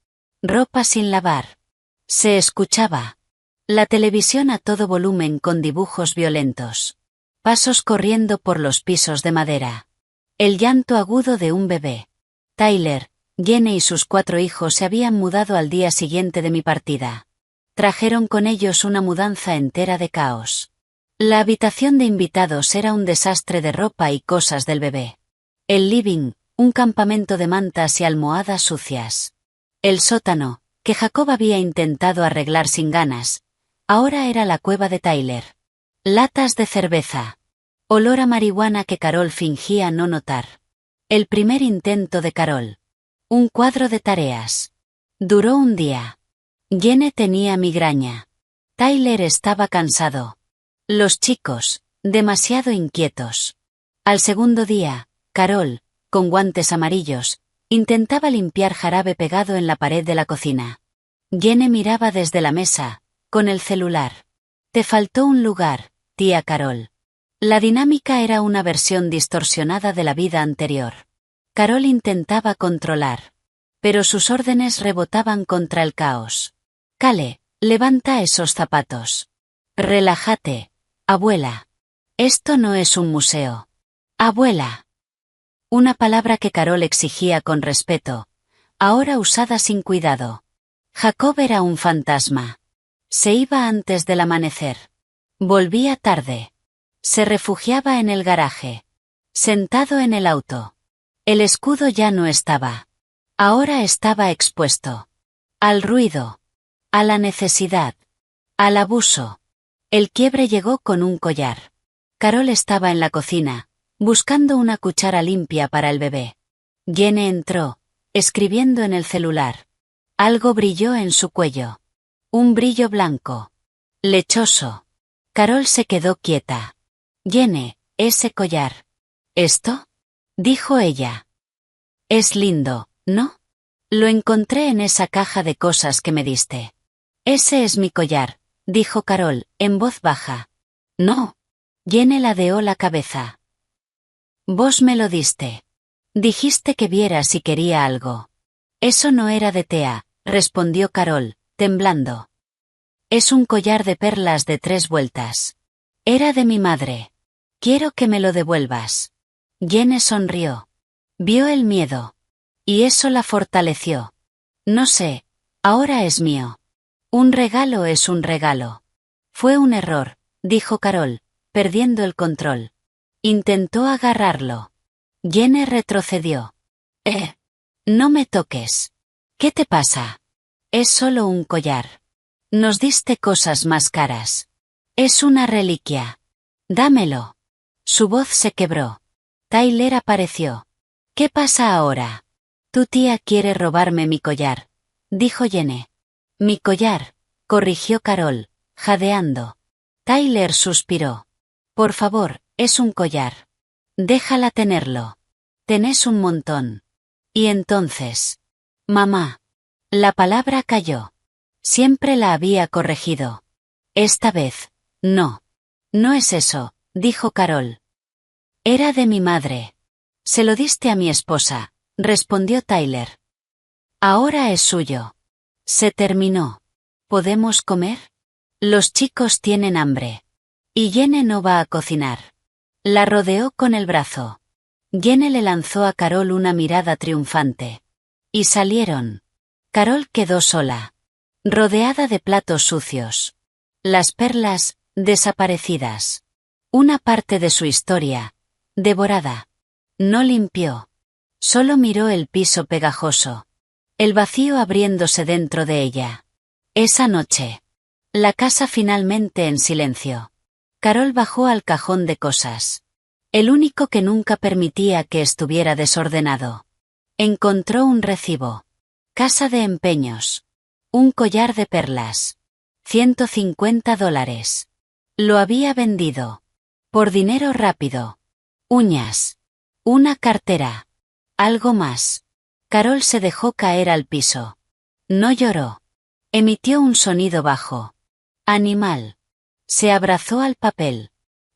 Ropa sin lavar. Se escuchaba. La televisión a todo volumen con dibujos violentos. Pasos corriendo por los pisos de madera. El llanto agudo de un bebé. Tyler, Jenny y sus 4 hijos se habían mudado al día siguiente de mi partida. Trajeron con ellos una mudanza entera de caos. La habitación de invitados era un desastre de ropa y cosas del bebé. El living, un campamento de mantas y almohadas sucias. El sótano, que Jacob había intentado arreglar sin ganas, ahora era la cueva de Tyler. Latas de cerveza. Olor a marihuana que Carol fingía no notar. El primer intento de Carol. Un cuadro de tareas. Duró un día. Jenny tenía migraña. Tyler estaba cansado. Los chicos, demasiado inquietos. Al segundo día, Carol, con guantes amarillos, intentaba limpiar jarabe pegado en la pared de la cocina. Jenny miraba desde la mesa, con el celular. Te faltó un lugar, tía Carol. La dinámica era una versión distorsionada de la vida anterior. Carol intentaba controlar. Pero sus órdenes rebotaban contra el caos. Cale, levanta esos zapatos. Relájate, abuela. Esto no es un museo. Abuela. Una palabra que Carol exigía con respeto, ahora usada sin cuidado. Jacob era un fantasma. Se iba antes del amanecer. Volvía tarde. Se refugiaba en el garaje. Sentado en el auto. El escudo ya no estaba. Ahora estaba expuesto. Al ruido. A la necesidad. Al abuso. El quiebre llegó con un collar. Carol estaba en la cocina, buscando una cuchara limpia para el bebé. Jenny entró, escribiendo en el celular. Algo brilló en su cuello. Un brillo blanco. Lechoso. Carol se quedó quieta. Jenny, ese collar. ¿Esto? Dijo ella. Es lindo, ¿no? Lo encontré en esa caja de cosas que me diste. Ese es mi collar, dijo Carol, en voz baja. No. Jenny ladeó la cabeza. Vos me lo diste. Dijiste que viera si quería algo. Eso no era de Tea, respondió Carol, temblando. Es un collar de perlas de 3 vueltas. Era de mi madre. Quiero que me lo devuelvas. Jenne sonrió. Vio el miedo. Y eso la fortaleció. No sé, ahora es mío. Un regalo es un regalo. Fue un error, dijo Carol, perdiendo el control. Intentó agarrarlo. Jenne retrocedió. No me toques. ¿Qué te pasa? Es solo un collar. Nos diste cosas más caras. Es una reliquia. Dámelo. Su voz se quebró. Tyler apareció. ¿Qué pasa ahora? Tu tía quiere robarme mi collar, dijo Jenne. Mi collar, corrigió Carol, jadeando. Tyler suspiró. Por favor, es un collar. Déjala tenerlo. Tenés un montón. Y entonces. Mamá. La palabra cayó. Siempre la había corregido. Esta vez, no. No es eso, dijo Carol. Era de mi madre. Se lo diste a mi esposa, respondió Tyler. Ahora es suyo. Se terminó. ¿Podemos comer? Los chicos tienen hambre. Y Jenne no va a cocinar. La rodeó con el brazo. Jenne le lanzó a Carol una mirada triunfante. Y salieron. Carol quedó sola. Rodeada de platos sucios. Las perlas, desaparecidas. Una parte de su historia. Devorada. No limpió. Solo miró el piso pegajoso. El vacío abriéndose dentro de ella. Esa noche. La casa finalmente en silencio. Carol bajó al cajón de cosas. El único que nunca permitía que estuviera desordenado. Encontró un recibo. Casa de empeños. Un collar de perlas. $150. Lo había vendido. Por dinero rápido. Uñas. Una cartera. Algo más. Carol se dejó caer al piso. No lloró. Emitió un sonido bajo. Animal. Se abrazó al papel.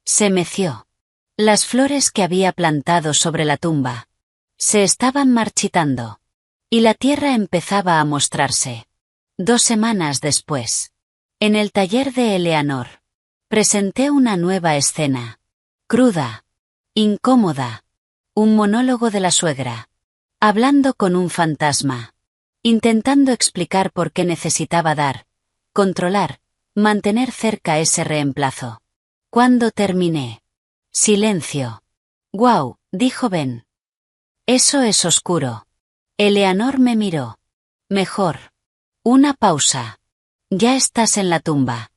Se meció. Las flores que había plantado sobre la tumba. Se estaban marchitando. Y la tierra empezaba a mostrarse. 2 semanas después. En el taller de Eleanor. Presenté una nueva escena. Cruda. Incómoda. Un monólogo de la suegra. Hablando con un fantasma. Intentando explicar por qué necesitaba dar, controlar, mantener cerca ese reemplazo. Cuando terminé. Silencio. «Guau», dijo Ben. Eso es oscuro. Eleanor me miró. Mejor. Una pausa. Ya estás en la tumba.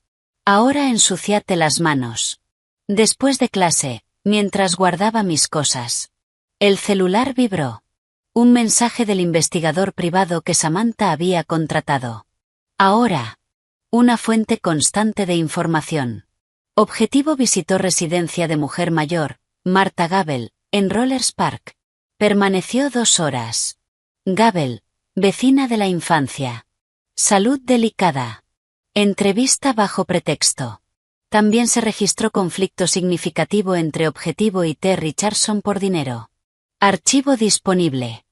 Ahora ensuciate las manos. Después de clase, mientras guardaba mis cosas. El celular vibró. Un mensaje del investigador privado que Samantha había contratado. Ahora. Una fuente constante de información. Objetivo visitó residencia de mujer mayor, Martha Gabel, en Rollers Park. Permaneció 2 horas. Gabel, vecina de la infancia. Salud delicada. Entrevista bajo pretexto. También se registró conflicto significativo entre Objetivo y T. Richardson por dinero. Archivo disponible.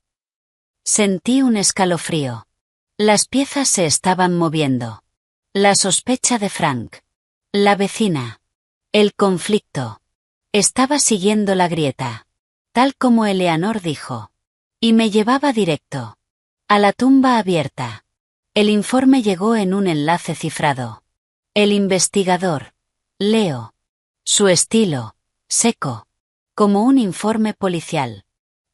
Sentí un escalofrío. Las piezas se estaban moviendo. La sospecha de Frank. La vecina. El conflicto. Estaba siguiendo la grieta. Tal como Eleanor dijo. Y me llevaba directo. A la tumba abierta. El informe llegó en un enlace cifrado. El investigador. Leo. Su estilo. Seco. Como un informe policial.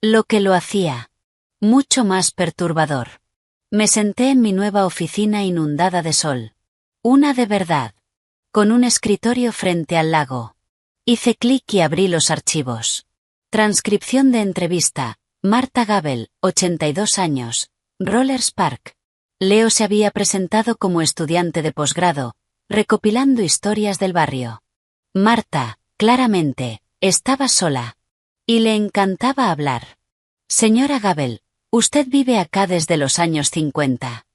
Lo que lo hacía. Mucho más perturbador. Me senté en mi nueva oficina inundada de sol. Una de verdad. Con un escritorio frente al lago. Hice clic y abrí los archivos. Transcripción de entrevista. Martha Gabel, 82 años. Rollers Park. Leo se había presentado como estudiante de posgrado, recopilando historias del barrio. Martha, claramente, estaba sola. Y le encantaba hablar. Señora Gabel, usted vive acá desde los años 50.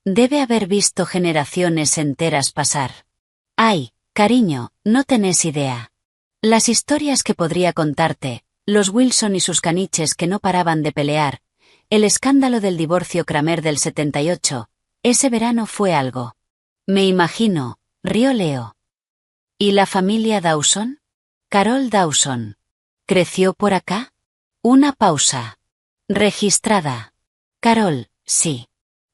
Debe haber visto generaciones enteras pasar. Ay, cariño, no tenés idea. Las historias que podría contarte, los Wilson y sus caniches que no paraban de pelear, el escándalo del divorcio Kramer del 78, ese verano fue algo. Me imagino, rió Leo. ¿Y la familia Dawson? Carol Dawson. ¿Creció por acá? Una pausa. Registrada. Carol, sí.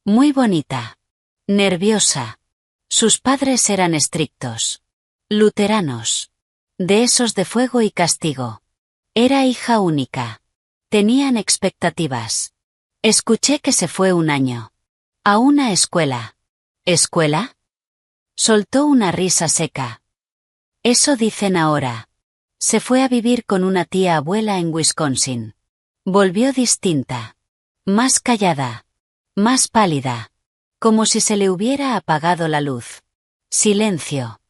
Muy bonita. Nerviosa. Sus padres eran estrictos. Luteranos. De esos de fuego y castigo. Era hija única. Tenían expectativas. Escuché que se fue un año. A una escuela. ¿Escuela? Soltó una risa seca. Eso dicen ahora. Se fue a vivir con una tía abuela en Wisconsin. Volvió distinta. Más callada. Más pálida. Como si se le hubiera apagado la luz. Silencio.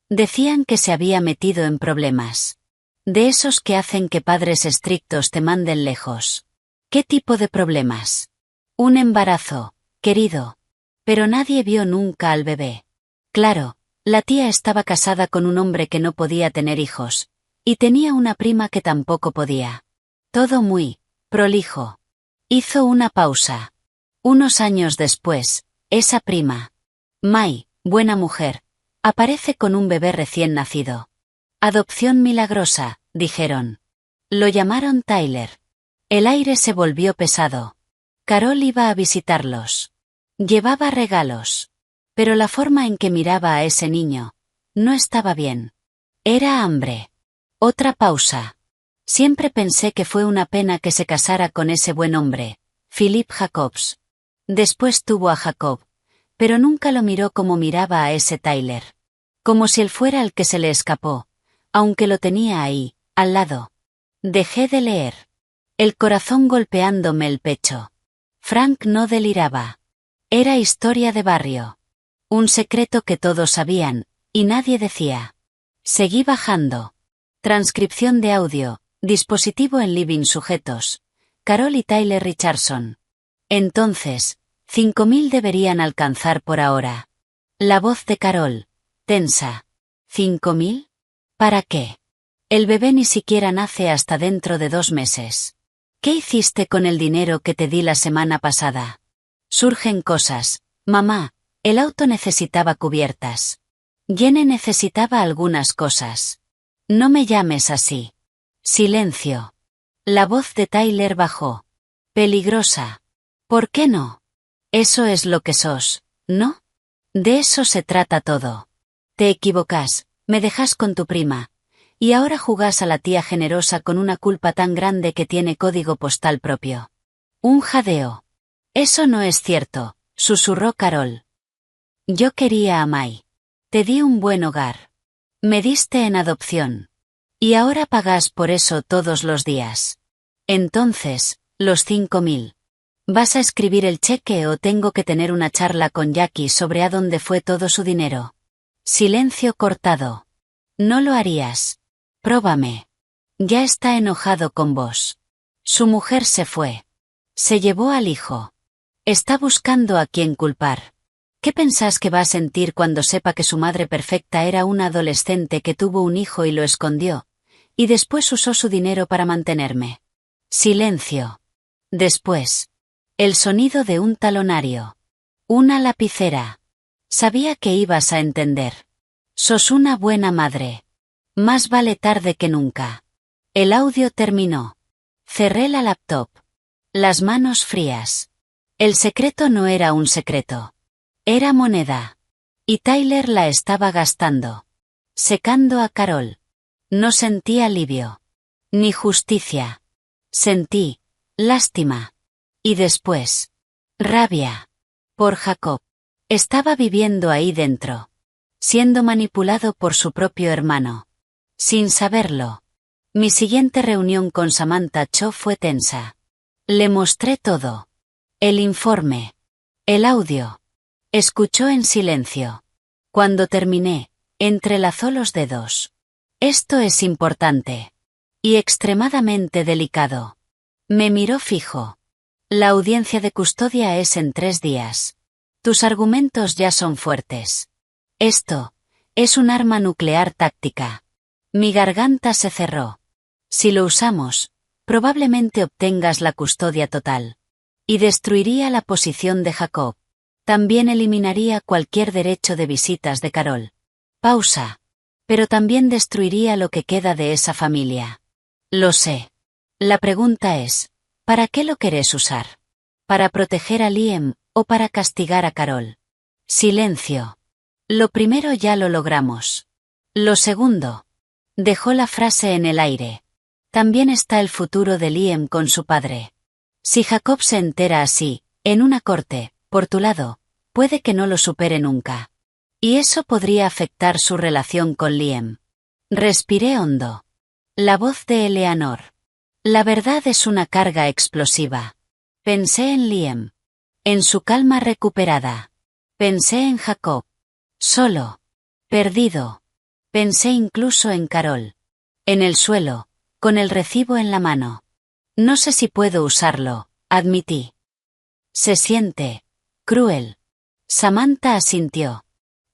Decían que se había metido en problemas. De esos que hacen que padres estrictos te manden lejos. ¿Qué tipo de problemas? Un embarazo, querido. Pero nadie vio nunca al bebé. Claro, la tía estaba casada con un hombre que no podía tener hijos. Y tenía una prima que tampoco podía. Todo muy prolijo. Hizo una pausa. Unos años después, esa prima, May, buena mujer, aparece con un bebé recién nacido. Adopción milagrosa, dijeron. Lo llamaron Tyler. El aire se volvió pesado. Carol iba a visitarlos. Llevaba regalos. Pero la forma en que miraba a ese niño no estaba bien. Era hambre. Otra pausa. Siempre pensé que fue una pena que se casara con ese buen hombre, Philip Jacobs. Después tuvo a Jacob, pero nunca lo miró como miraba a ese Tyler. Como si él fuera el que se le escapó, aunque lo tenía ahí, al lado. Dejé de leer. El corazón golpeándome el pecho. Frank no deliraba. Era historia de barrio. Un secreto que todos sabían, y nadie decía. Seguí bajando. Transcripción de audio, dispositivo en living sujetos. Carol y Tyler Richardson. Entonces, 5.000 deberían alcanzar por ahora. La voz de Carol, tensa. ¿5.000? ¿Para qué? El bebé ni siquiera nace hasta dentro de 2 meses. ¿Qué hiciste con el dinero que te di la semana pasada? Surgen cosas, mamá, el auto necesitaba cubiertas. Jenny necesitaba algunas cosas. No me llames así. Silencio. La voz de Tyler bajó. Peligrosa. ¿Por qué no? Eso es lo que sos, ¿no? De eso se trata todo. Te equivocas, me dejas con tu prima. Y ahora jugás a la tía generosa con una culpa tan grande que tiene código postal propio. Un jadeo. Eso no es cierto, susurró Carol. Yo quería a May. Te di un buen hogar. Me diste en adopción. Y ahora pagás por eso todos los días. Entonces, los 5.000. ¿Vas a escribir el cheque o tengo que tener una charla con Jackie sobre a dónde fue todo su dinero? Silencio cortado. No lo harías. Próbame. Ya está enojado con vos. Su mujer se fue. Se llevó al hijo. Está buscando a quien culpar. ¿Qué pensás que va a sentir cuando sepa que su madre perfecta era una adolescente que tuvo un hijo y lo escondió, y después usó su dinero para mantenerme? Silencio. Después. El sonido de un talonario. Una lapicera. Sabía que ibas a entender. Sos una buena madre. Más vale tarde que nunca. El audio terminó. Cerré la laptop. Las manos frías. El secreto no era un secreto. Era moneda. Y Tyler la estaba gastando. Secando a Carol. No sentí alivio. Ni justicia. Sentí lástima. Y después, rabia. Por Jacob. Estaba viviendo ahí dentro. Siendo manipulado por su propio hermano. Sin saberlo. Mi siguiente reunión con Samantha Cho fue tensa. Le mostré todo. El informe. El audio. Escuchó en silencio. Cuando terminé, entrelazó los dedos. Esto es importante. Y extremadamente delicado. Me miró fijo. La audiencia de custodia es en 3 días. Tus argumentos ya son fuertes. Esto es un arma nuclear táctica. Mi garganta se cerró. Si lo usamos, probablemente obtengas la custodia total. Y destruiría la posición de Jacob. También eliminaría cualquier derecho de visitas de Carol. Pausa. Pero también destruiría lo que queda de esa familia. Lo sé. La pregunta es, ¿para qué lo querés usar? ¿Para proteger a Liam o para castigar a Carol? Silencio. Lo primero ya lo logramos. Lo segundo. Dejó la frase en el aire. También está el futuro de Liam con su padre. Si Jacob se entera así, en una corte, por tu lado, puede que no lo supere nunca. Y eso podría afectar su relación con Liam. Respiré hondo. La voz de Eleanor. La verdad es una carga explosiva. Pensé en Liam. En su calma recuperada. Pensé en Jacob. Solo. Perdido. Pensé incluso en Carol. En el suelo, con el recibo en la mano. No sé si puedo usarlo, admití. Se siente cruel. Samantha asintió.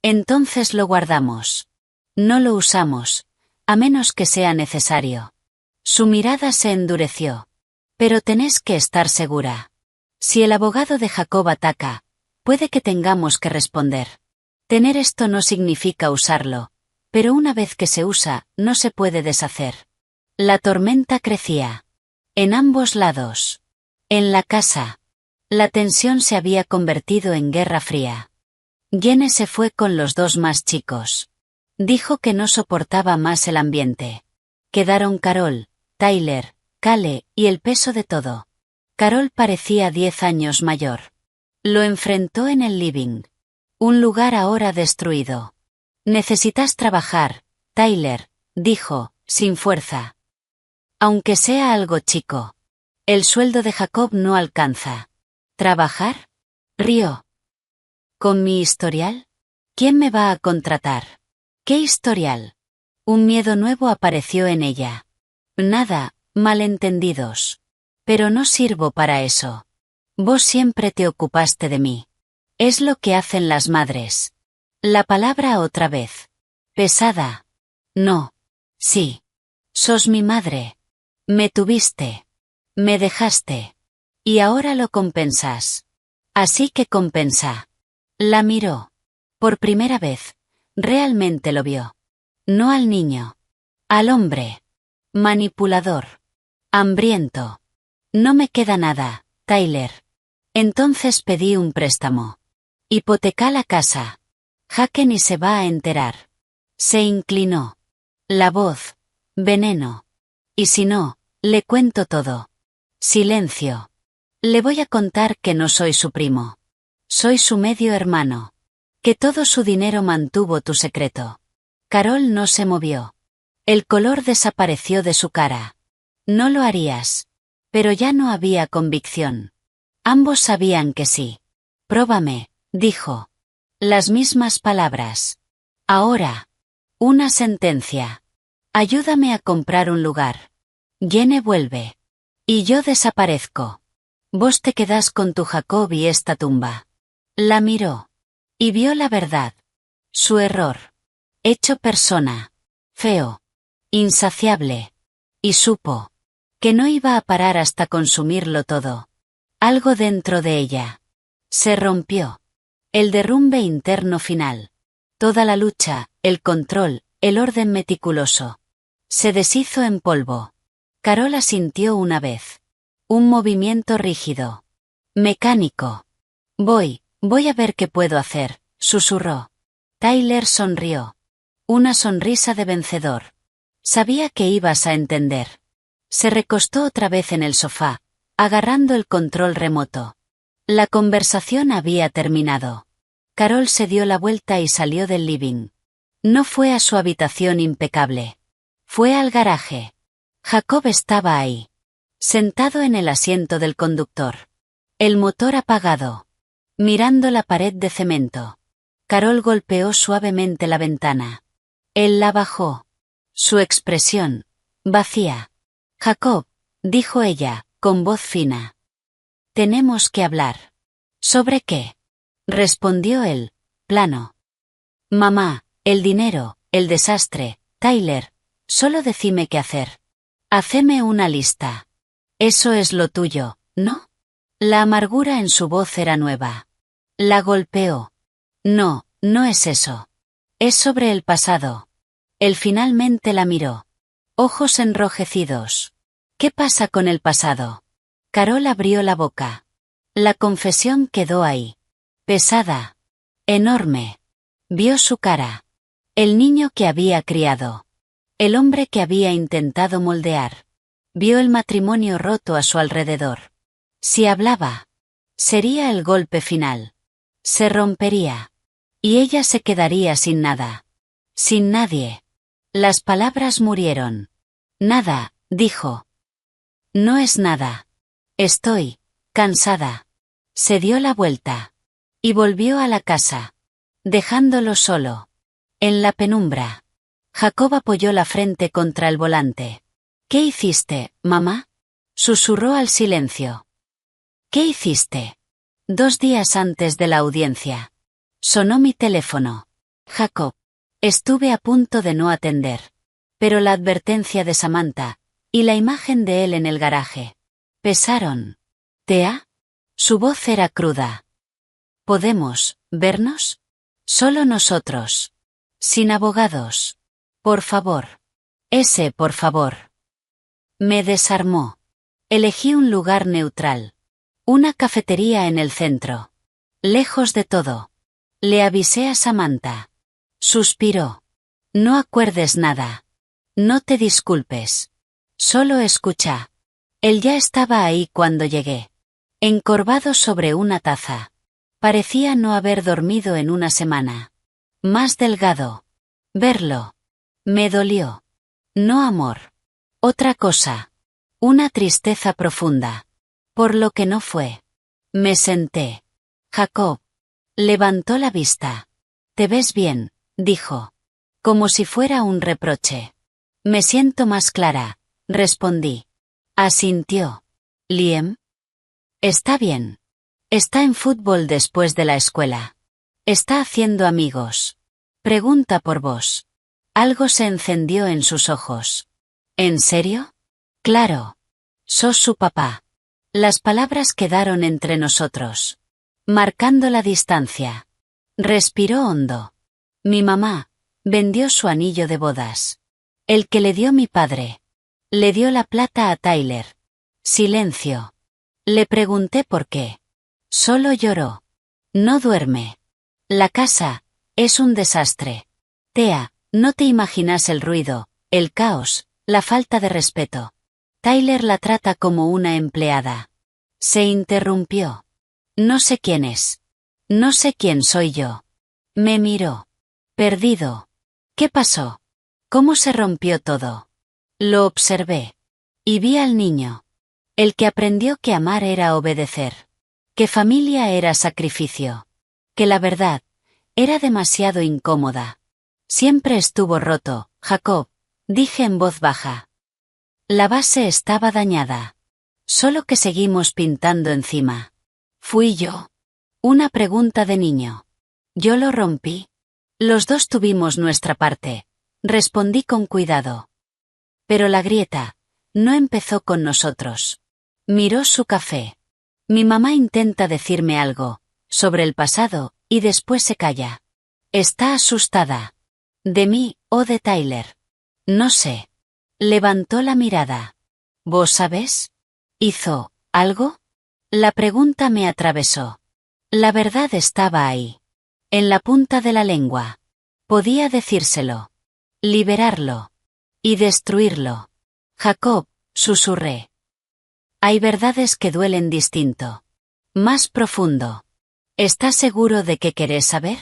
Entonces lo guardamos. No lo usamos, a menos que sea necesario. Su mirada se endureció. Pero tenés que estar segura. Si el abogado de Jacob ataca, puede que tengamos que responder. Tener esto no significa usarlo, pero una vez que se usa, no se puede deshacer. La tormenta crecía. En ambos lados. En la casa. La tensión se había convertido en guerra fría. Jenny se fue con los dos más chicos. Dijo que no soportaba más el ambiente. Quedaron Carol, Tyler, Cale y el peso de todo. Carol parecía 10 años mayor. Lo enfrentó en el living. Un lugar ahora destruido. Necesitas trabajar, Tyler, dijo, sin fuerza. Aunque sea algo chico. El sueldo de Jacob no alcanza. ¿Trabajar? Rió. ¿Con mi historial? ¿Quién me va a contratar? ¿Qué historial? Un miedo nuevo apareció en ella. Nada, malentendidos. Pero no sirvo para eso. Vos siempre te ocupaste de mí. Es lo que hacen las madres. La palabra otra vez. Pesada. No. Sí. Sos mi madre. Me tuviste. Me dejaste. Y ahora lo compensas. Así que compensa. La miró. Por primera vez, realmente lo vio. No al niño. Al hombre. Manipulador. Hambriento. No me queda nada, Tyler. Entonces pedí un préstamo. Hipoteca la casa. Jaque ni se va a enterar. Se inclinó. La voz. Veneno. Y si no, le cuento todo. Silencio. Le voy a contar que no soy su primo. Soy su medio hermano. Que todo su dinero mantuvo tu secreto. Carol no se movió. El color desapareció de su cara. No lo harías. Pero ya no había convicción. Ambos sabían que sí. Próbame, dijo. Las mismas palabras. Ahora. Una sentencia. Ayúdame a comprar un lugar. Jenny vuelve. Y yo desaparezco. Vos te quedás con tu Jacob y esta tumba. La miró. Y vio la verdad. Su error. Hecho persona. Feo. Insaciable. Y supo. Que no iba a parar hasta consumirlo todo. Algo dentro de ella. Se rompió. El derrumbe interno final. Toda la lucha, el control, el orden meticuloso. Se deshizo en polvo. Carol asintió una vez. Un movimiento rígido. Mecánico. Voy a ver qué puedo hacer, susurró. Tyler sonrió. Una sonrisa de vencedor. Sabía que ibas a entender. Se recostó otra vez en el sofá, agarrando el control remoto. La conversación había terminado. Carol se dio la vuelta y salió del living. No fue a su habitación impecable. Fue al garaje. Jacob estaba ahí. Sentado en el asiento del conductor. El motor apagado. Mirando la pared de cemento. Carol golpeó suavemente la ventana. Él la bajó. Su expresión. Vacía. Jacob, dijo ella, con voz fina. Tenemos que hablar. ¿Sobre qué? Respondió él, plano. Mamá, el dinero, el desastre, Tyler, solo decime qué hacer. Haceme una lista. Eso es lo tuyo, ¿no? La amargura en su voz era nueva. La golpeó. No, no es eso. Es sobre el pasado. Él finalmente la miró. Ojos enrojecidos. ¿Qué pasa con el pasado? Carol abrió la boca. La confesión quedó ahí. Pesada. Enorme. Vio su cara. El niño que había criado. El hombre que había intentado moldear. Vio el matrimonio roto a su alrededor. Si hablaba, sería el golpe final. Se rompería. Y ella se quedaría sin nada. Sin nadie. Las palabras murieron. Nada, dijo. No es nada. Estoy cansada. Se dio la vuelta. Y volvió a la casa. Dejándolo solo. En la penumbra. Jacob apoyó la frente contra el volante. ¿Qué hiciste, mamá? Susurró al silencio. ¿Qué hiciste? 2 días antes de la audiencia. Sonó mi teléfono. Jacob. Estuve a punto de no atender. Pero la advertencia de Samantha, y la imagen de él en el garaje, pesaron. ¿Tea? Su voz era cruda. ¿Podemos vernos? Solo nosotros. Sin abogados. Por favor. Por favor. Me desarmó. Elegí un lugar neutral. Una cafetería en el centro. Lejos de todo. Le avisé a Samantha. Suspiró. No acuerdes nada. No te disculpes. Solo escucha. Él ya estaba ahí cuando llegué. Encorvado sobre una taza. Parecía no haber dormido en una semana. Más delgado. Verlo. Me dolió. No amor. Otra cosa. Una tristeza profunda. Por lo que no fue. Me senté. Jacob. Levantó la vista. Te ves bien, dijo. Como si fuera un reproche. Me siento más clara, respondí. Asintió. Liam. Está bien. Está en fútbol después de la escuela. Está haciendo amigos. Pregunta por vos. Algo se encendió en sus ojos. ¿En serio? Claro. Sos su papá. Las palabras quedaron entre nosotros. Marcando la distancia. Respiró hondo. Mi mamá vendió su anillo de bodas. El que le dio mi padre. Le dio la plata a Tyler. Silencio. Le pregunté por qué. Solo lloró. No duerme. La casa es un desastre. Tea, no te imaginas el ruido, el caos, la falta de respeto. Tyler la trata como una empleada. Se interrumpió. No sé quién es. No sé quién soy yo. Me miró. Perdido. ¿Qué pasó? ¿Cómo se rompió todo? Lo observé. Y vi al niño. El que aprendió que amar era obedecer. Que familia era sacrificio. Que la verdad era demasiado incómoda. Siempre estuvo roto, Jacob, dije en voz baja. La base estaba dañada. Solo que seguimos pintando encima. Fui yo. Una pregunta de niño. Yo lo rompí. Los dos tuvimos nuestra parte. Respondí con cuidado. Pero la grieta no empezó con nosotros. Miró su café. Mi mamá intenta decirme algo sobre el pasado y después se calla. Está asustada. ¿De mí o de Tyler? No sé. Levantó la mirada. ¿Vos sabés? ¿Hizo algo? La pregunta me atravesó. La verdad estaba ahí. En la punta de la lengua. Podía decírselo. Liberarlo. Y destruirlo. Jacob, susurré. Hay verdades que duelen distinto. Más profundo. ¿Estás seguro de que querés saber?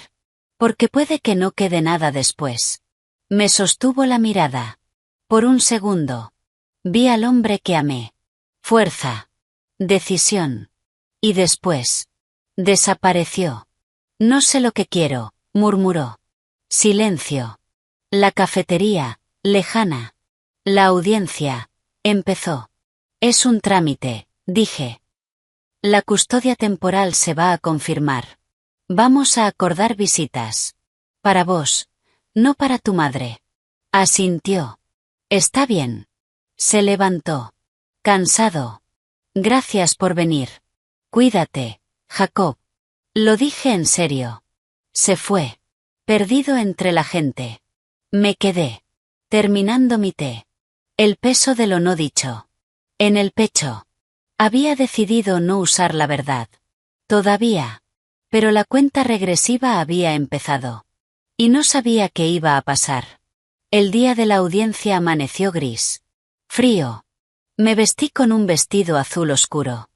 Porque puede que no quede nada después. Me sostuvo la mirada. Por un segundo. Vi al hombre que amé. Fuerza. Decisión. Y después. Desapareció. No sé lo que quiero, murmuró. Silencio. La cafetería, lejana. La audiencia, empezó. Es un trámite, dije. La custodia temporal se va a confirmar. Vamos a acordar visitas. Para vos, no para tu madre. Asintió. Está bien. Se levantó. Cansado. Gracias por venir. Cuídate, Jacob. Lo dije en serio. Se fue. Perdido entre la gente. Me quedé. Terminando mi té. El peso de lo no dicho. En el pecho. Había decidido no usar la verdad. Todavía. Pero la cuenta regresiva había empezado. Y no sabía qué iba a pasar. El día de la audiencia amaneció gris. Frío. Me vestí con un vestido azul oscuro.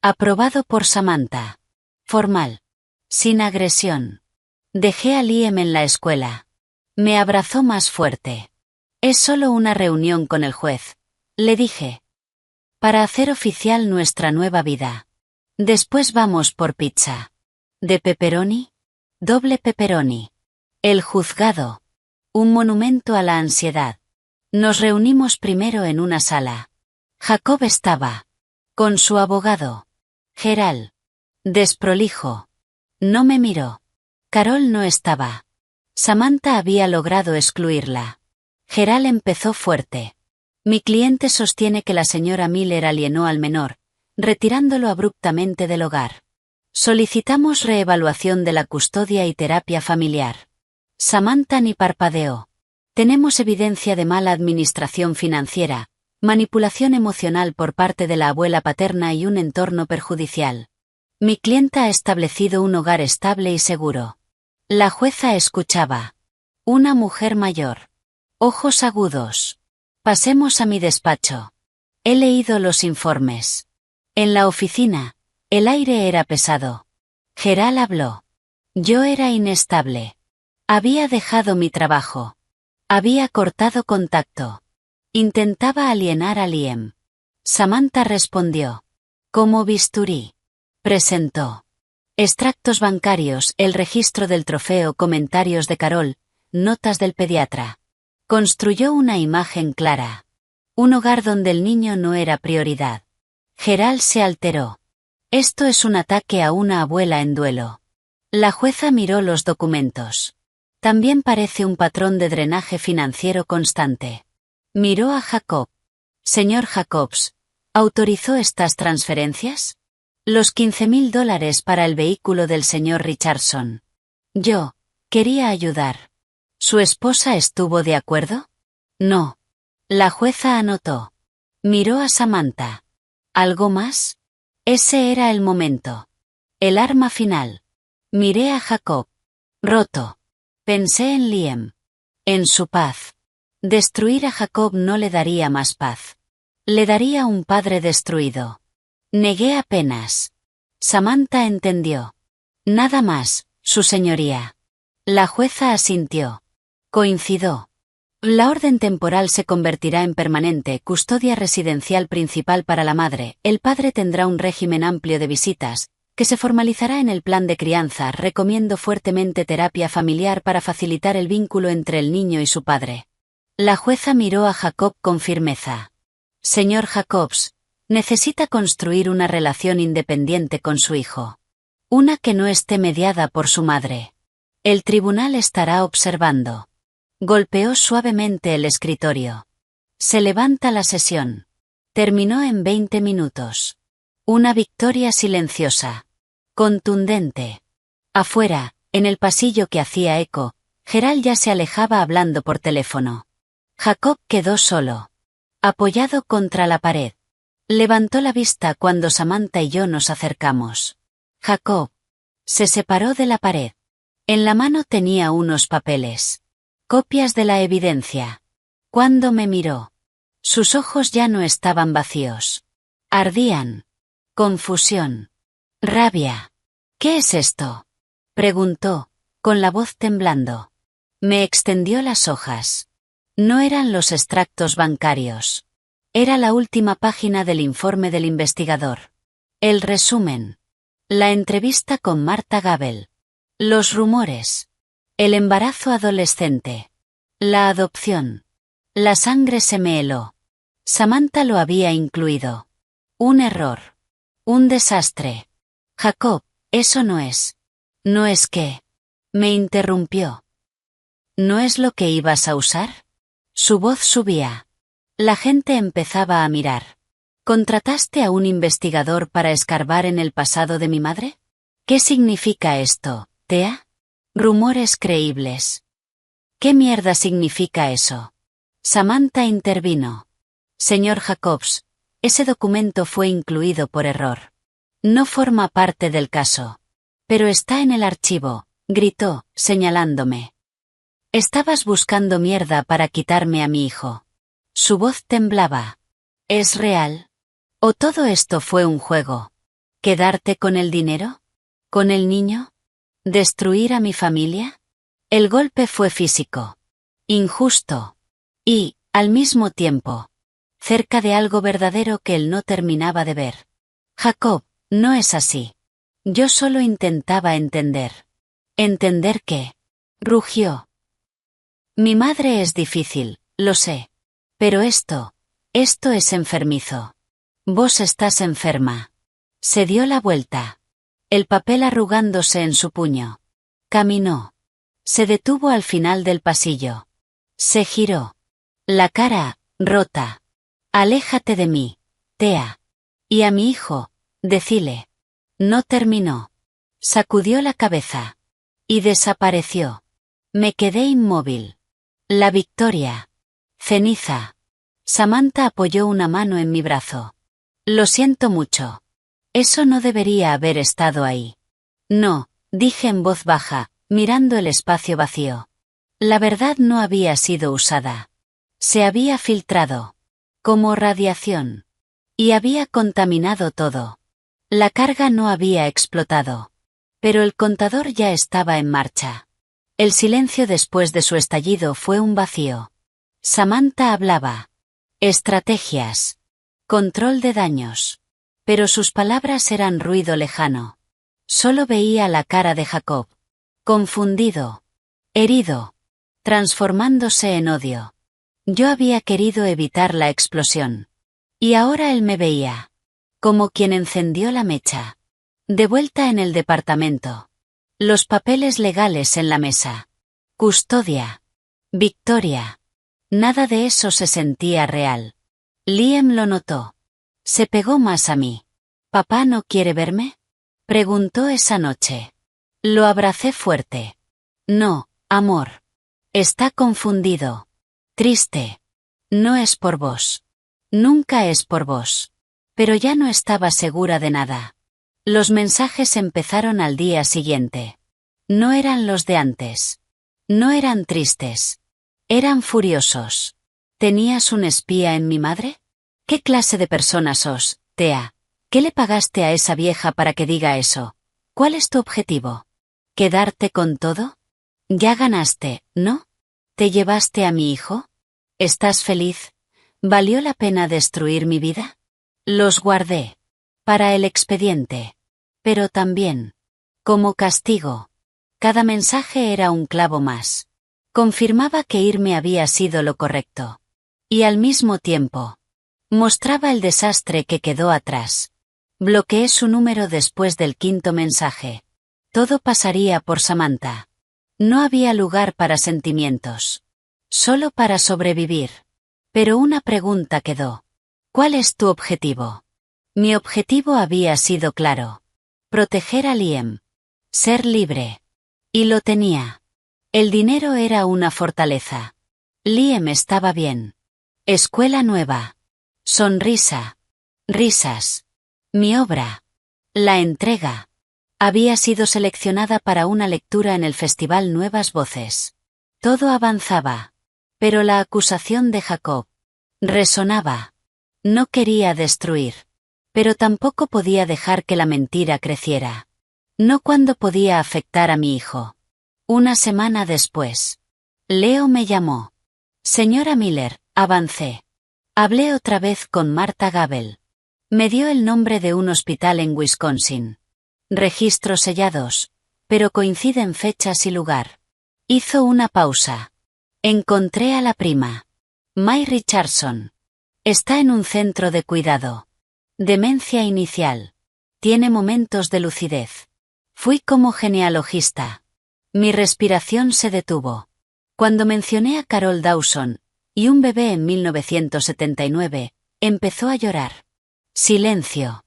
Aprobado por Samantha. Formal. Sin agresión. Dejé a Liam en la escuela. Me abrazó más fuerte. Es solo una reunión con el juez, le dije. Para hacer oficial nuestra nueva vida. Después vamos por pizza. ¿De pepperoni? Doble pepperoni. El juzgado. Un monumento a la ansiedad. Nos reunimos primero en una sala. Jacob estaba. Con su abogado. Gerald. Desprolijo. No me miró. Carol no estaba. Samantha había logrado excluirla. Gerald empezó fuerte. Mi cliente sostiene que la señora Miller alienó al menor, retirándolo abruptamente del hogar. Solicitamos reevaluación de la custodia y terapia familiar. Samantha ni parpadeó. Tenemos evidencia de mala administración financiera, manipulación emocional por parte de la abuela paterna y un entorno perjudicial. Mi clienta ha establecido un hogar estable y seguro. La jueza escuchaba. Una mujer mayor. Ojos agudos. Pasemos a mi despacho. He leído los informes. En la oficina, el aire era pesado. Gerald habló. Yo era inestable. Había dejado mi trabajo. Había cortado contacto. Intentaba alienar a Liam. Samantha respondió. Como bisturí. Presentó. Extractos bancarios, el registro del trofeo, comentarios de Carol, notas del pediatra. Construyó una imagen clara. Un hogar donde el niño no era prioridad. Gerald se alteró. Esto es un ataque a una abuela en duelo. La jueza miró los documentos. También parece un patrón de drenaje financiero constante. Miró a Jacob. Señor Jacobs, ¿autorizó estas transferencias? Los $15,000 para el vehículo del señor Richardson. Yo quería ayudar. ¿Su esposa estuvo de acuerdo? No. La jueza anotó. Miró a Samantha. ¿Algo más? Ese era el momento. El arma final. Miré a Jacob. Roto. Pensé en Liam. En su paz. Destruir a Jacob no le daría más paz. Le daría un padre destruido. Negué apenas. Samantha entendió. Nada más, su señoría. La jueza asintió. Coincidió. La orden temporal se convertirá en permanente, custodia residencial principal para la madre. El padre tendrá un régimen amplio de visitas, que se formalizará en el plan de crianza. Recomiendo fuertemente terapia familiar para facilitar el vínculo entre el niño y su padre. La jueza miró a Jacob con firmeza. Señor Jacobs, necesita construir una relación independiente con su hijo. Una que no esté mediada por su madre. El tribunal estará observando. Golpeó suavemente el escritorio. Se levanta la sesión. Terminó en 20 minutos. Una victoria silenciosa. Contundente. Afuera, en el pasillo que hacía eco, Gerald ya se alejaba hablando por teléfono. Jacob quedó solo. Apoyado contra la pared. Levantó la vista cuando Samantha y yo nos acercamos. Jacob. Se separó de la pared. En la mano tenía unos papeles. Copias de la evidencia. Cuando me miró. Sus ojos ya no estaban vacíos. Ardían. Confusión. Rabia. ¿Qué es esto? Preguntó, con la voz temblando. Me extendió las hojas. No eran los extractos bancarios. Era la última página del informe del investigador. El resumen. La entrevista con Martha Gabel. Los rumores. El embarazo adolescente. La adopción. La sangre se me heló. Samantha lo había incluido. Un error. Un desastre. Jacob, eso no es. No es que. Me interrumpió. ¿No es lo que ibas a usar? Su voz subía. La gente empezaba a mirar. ¿Contrataste a un investigador para escarbar en el pasado de mi madre? ¿Qué significa esto, Thea? Rumores creíbles. ¿Qué mierda significa eso? Samantha intervino. Señor Jacobs, ese documento fue incluido por error. No forma parte del caso. Pero está en el archivo, gritó, señalándome. Estabas buscando mierda para quitarme a mi hijo. Su voz temblaba. ¿Es real? ¿O todo esto fue un juego? ¿Quedarte con el dinero? ¿Con el niño? ¿Destruir a mi familia? El golpe fue físico. Injusto. Y, al mismo tiempo, cerca de algo verdadero que él no terminaba de ver. Jacob, no es así. Yo solo intentaba entender. ¿Entender qué? Rugió. Mi madre es difícil, lo sé. Pero esto es enfermizo. Vos estás enferma. Se dio la vuelta. El papel arrugándose en su puño. Caminó. Se detuvo al final del pasillo. Se giró. La cara, rota. Aléjate de mí, Thea. Y a mi hijo, decile. No terminó. Sacudió la cabeza. Y desapareció. Me quedé inmóvil. La victoria. Ceniza. Samantha apoyó una mano en mi brazo. Lo siento mucho. Eso no debería haber estado ahí. No, dije en voz baja, mirando el espacio vacío. La verdad no había sido usada. Se había filtrado. Como radiación. Y había contaminado todo. La carga no había explotado. Pero el contador ya estaba en marcha. El silencio después de su estallido fue un vacío. Samantha hablaba. Estrategias. Control de daños. Pero sus palabras eran ruido lejano. Solo veía la cara de Jacob. Confundido. Herido. Transformándose en odio. Yo había querido evitar la explosión. Y ahora él me veía. Como quien encendió la mecha. De vuelta en el departamento. Los papeles legales en la mesa. Custodia. Victoria. Nada de eso se sentía real. Liam lo notó. Se pegó más a mí. ¿Papá no quiere verme? Preguntó esa noche. Lo abracé fuerte. No, amor. Está confundido. Triste. No es por vos. Nunca es por vos. Pero ya no estaba segura de nada. Los mensajes empezaron al día siguiente. No eran los de antes. No eran tristes. Eran furiosos. ¿Tenías un espía en mi madre? ¿Qué clase de persona sos, Thea? ¿Qué le pagaste a esa vieja para que diga eso? ¿Cuál es tu objetivo? ¿Quedarte con todo? Ya ganaste, ¿no? ¿Te llevaste a mi hijo? ¿Estás feliz? ¿Valió la pena destruir mi vida? Los guardé. Para el expediente. Pero también. Como castigo. Cada mensaje era un clavo más. Confirmaba que irme había sido lo correcto. Y al mismo tiempo. Mostraba el desastre que quedó atrás. Bloqueé su número después del quinto mensaje. Todo pasaría por Samantha. No había lugar para sentimientos. Solo para sobrevivir. Pero una pregunta quedó. ¿Cuál es tu objetivo? Mi objetivo había sido claro. Proteger a Liam. Ser libre. Y lo tenía. El dinero era una fortaleza. Liam estaba bien. Escuela nueva. Sonrisa. Risas. Mi obra. La entrega. Había sido seleccionada para una lectura en el festival Nuevas Voces. Todo avanzaba. Pero la acusación de Jacob resonaba. No quería destruir. Pero tampoco podía dejar que la mentira creciera. No cuando podía afectar a mi hijo. Una semana después. Leo me llamó. Señora Miller, avancé. Hablé otra vez con Marta Gabel. Me dio el nombre de un hospital en Wisconsin. Registros sellados, pero coinciden fechas y lugar. Hizo una pausa. Encontré a la prima. May Richardson. Está en un centro de cuidado. Demencia inicial. Tiene momentos de lucidez. Fui como genealogista. Mi respiración se detuvo. Cuando mencioné a Carol Dawson y un bebé en 1979, empezó a llorar. Silencio.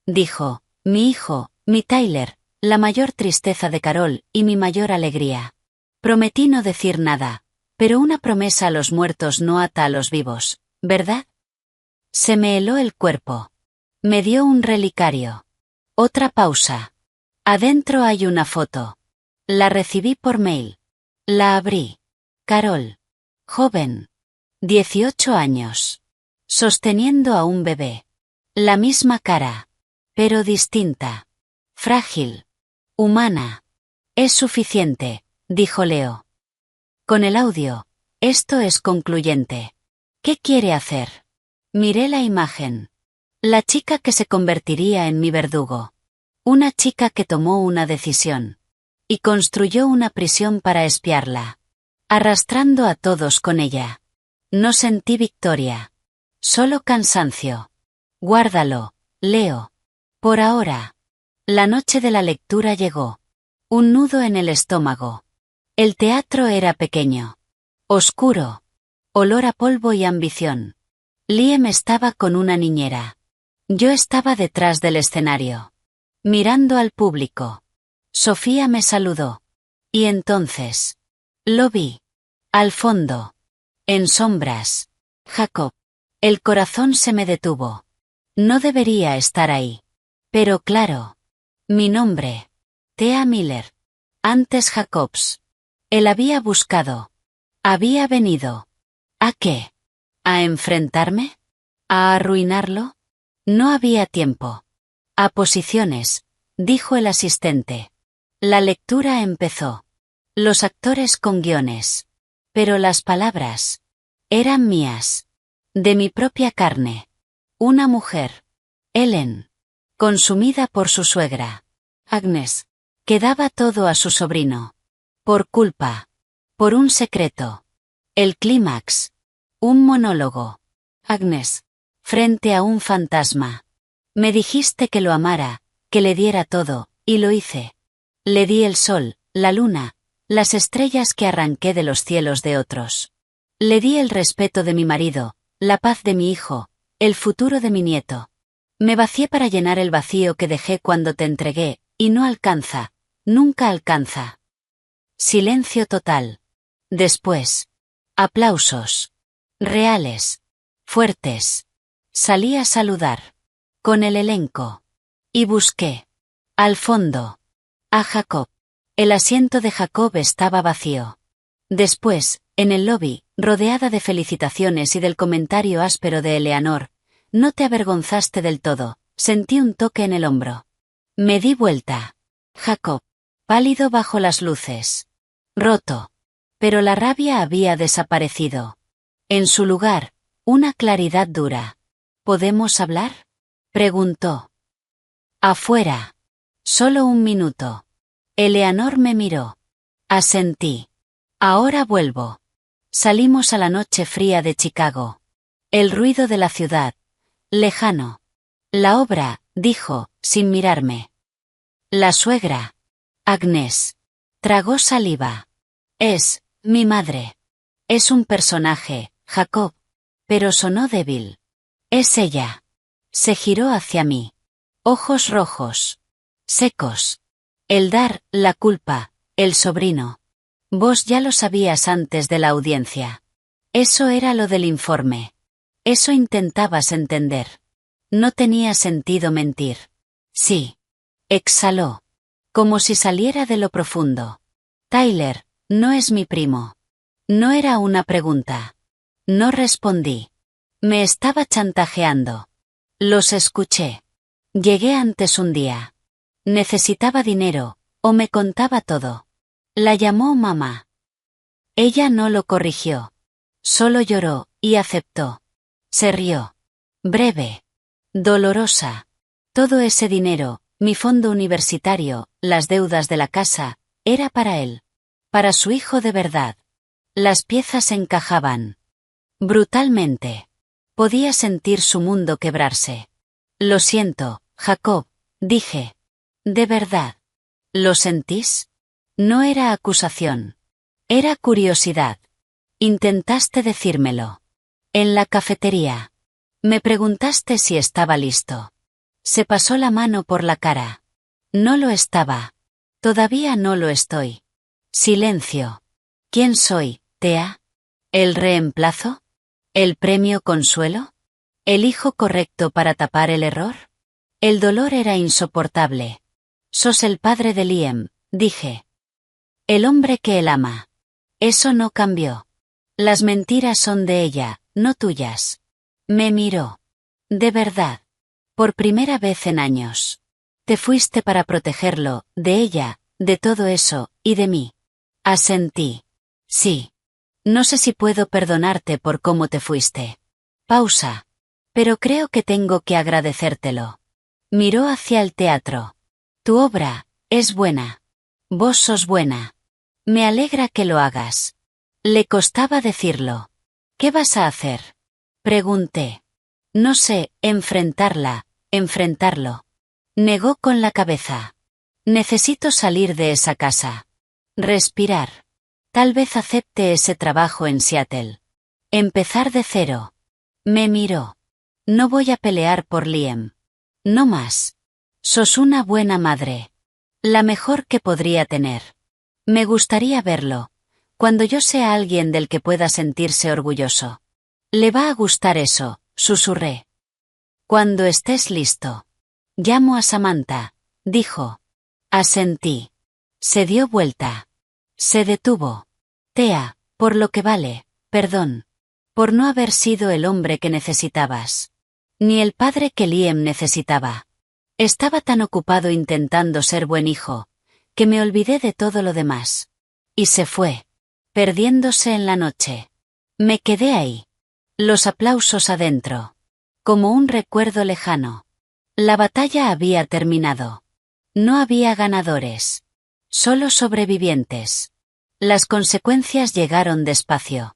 Dijo, mi hijo, mi Tyler, la mayor tristeza de Carol y mi mayor alegría. Prometí no decir nada, pero una promesa a los muertos no ata a los vivos, ¿verdad? Se me heló el cuerpo. Me dio un relicario. Otra pausa. Adentro hay una foto. La recibí por mail. La abrí. Carol. Joven. 18 años. Sosteniendo a un bebé. La misma cara. Pero distinta. Frágil. Humana. Es suficiente, dijo Leo. Con el audio, esto es concluyente. ¿Qué quiere hacer? Miré la imagen. La chica que se convertiría en mi verdugo. Una chica que tomó una decisión. Y construyó una prisión para espiarla. Arrastrando a todos con ella. No sentí victoria. Solo cansancio. Guárdalo, Leo. Por ahora. La noche de la lectura llegó. Un nudo en el estómago. El teatro era pequeño. Oscuro. Olor a polvo y ambición. Liam estaba con una niñera. Yo estaba detrás del escenario. Mirando al público. Sofía me saludó. Y entonces. Lo vi. Al fondo. En sombras. Jacob. El corazón se me detuvo. No debería estar ahí. Pero claro. Mi nombre. Thea Miller. Antes Jacobs. Él había buscado. Había venido. ¿A qué? ¿A enfrentarme? ¿A arruinarlo? No había tiempo. A posiciones, dijo el asistente. La lectura empezó. Los actores con guiones. Pero las palabras. Eran mías. De mi propia carne. Una mujer. Ellen. Consumida por su suegra. Agnes. Que daba todo a su sobrino. Por culpa. Por un secreto. El clímax. Un monólogo. Agnes. Frente a un fantasma. Me dijiste que lo amara, que le diera todo, y lo hice. Le di el sol, la luna, las estrellas que arranqué de los cielos de otros. Le di el respeto de mi marido, la paz de mi hijo, el futuro de mi nieto. Me vacié para llenar el vacío que dejé cuando te entregué, y no alcanza, nunca alcanza. Silencio total. Después. Aplausos. Reales. Fuertes. Salí a saludar. Con el elenco. Y busqué. Al fondo. A Jacob. El asiento de Jacob estaba vacío. Después, en el lobby, rodeada de felicitaciones y del comentario áspero de Eleanor, no te avergonzaste del todo, sentí un toque en el hombro. Me di vuelta. Jacob. Pálido bajo las luces. Roto. Pero la rabia había desaparecido. En su lugar, una claridad dura. ¿Podemos hablar? Preguntó. Afuera. Solo un minuto. Eleanor me miró. Asentí. Ahora vuelvo. Salimos a la noche fría de Chicago. El ruido de la ciudad. Lejano. La obra, dijo, sin mirarme. La suegra. Agnes. Tragó saliva. Es, mi madre. Es un personaje, Jacob. Pero sonó débil. Es ella. Se giró hacia mí. Ojos rojos. Secos. El dar, la culpa, el sobrino. Vos ya lo sabías antes de la audiencia. Eso era lo del informe. Eso intentabas entender. No tenía sentido mentir. Sí. Exhaló. Como si saliera de lo profundo. Tyler, no es mi primo. No era una pregunta. No respondí. Me estaba chantajeando. Los escuché. Llegué antes un día. Necesitaba dinero, o me contaba todo. La llamó mamá. Ella no lo corrigió. Solo lloró, y aceptó. Se rió. Breve. Dolorosa. Todo ese dinero, mi fondo universitario, las deudas de la casa, era para él. Para su hijo de verdad. Las piezas encajaban. Brutalmente. Podía sentir su mundo quebrarse. Lo siento, Jacob, dije. ¿De verdad? ¿Lo sentís? No era acusación. Era curiosidad. Intentaste decírmelo. En la cafetería. Me preguntaste si estaba listo. Se pasó la mano por la cara. No lo estaba. Todavía no lo estoy. Silencio. ¿Quién soy, Thea? ¿El reemplazo? ¿El premio consuelo? ¿El hijo correcto para tapar el error? El dolor era insoportable. Sos el padre de Liam, dije. El hombre que él ama. Eso no cambió. Las mentiras son de ella, no tuyas. Me miró. De verdad. Por primera vez en años. Te fuiste para protegerlo, de ella, de todo eso, y de mí. Asentí. Sí. No sé si puedo perdonarte por cómo te fuiste. Pausa. Pero creo que tengo que agradecértelo. Miró hacia el teatro. Tu obra es buena. Vos sos buena. Me alegra que lo hagas. Le costaba decirlo. ¿Qué vas a hacer? Pregunté. No sé, enfrentarlo. Negó con la cabeza. Necesito salir de esa casa. Respirar. Tal vez acepte ese trabajo en Seattle. Empezar de cero. Me miró. No voy a pelear por Liam. No más. Sos una buena madre. La mejor que podría tener. Me gustaría verlo. Cuando yo sea alguien del que pueda sentirse orgulloso. Le va a gustar eso, susurré. Cuando estés listo. Llamo a Samantha, dijo. Asentí. Se dio vuelta. Se detuvo. Thea, por lo que vale, perdón. Por no haber sido el hombre que necesitabas. Ni el padre que Liam necesitaba. Estaba tan ocupado intentando ser buen hijo, que me olvidé de todo lo demás. Y se fue. Perdiéndose en la noche. Me quedé ahí. Los aplausos adentro. Como un recuerdo lejano. La batalla había terminado. No había ganadores. Solo sobrevivientes. Las consecuencias llegaron despacio.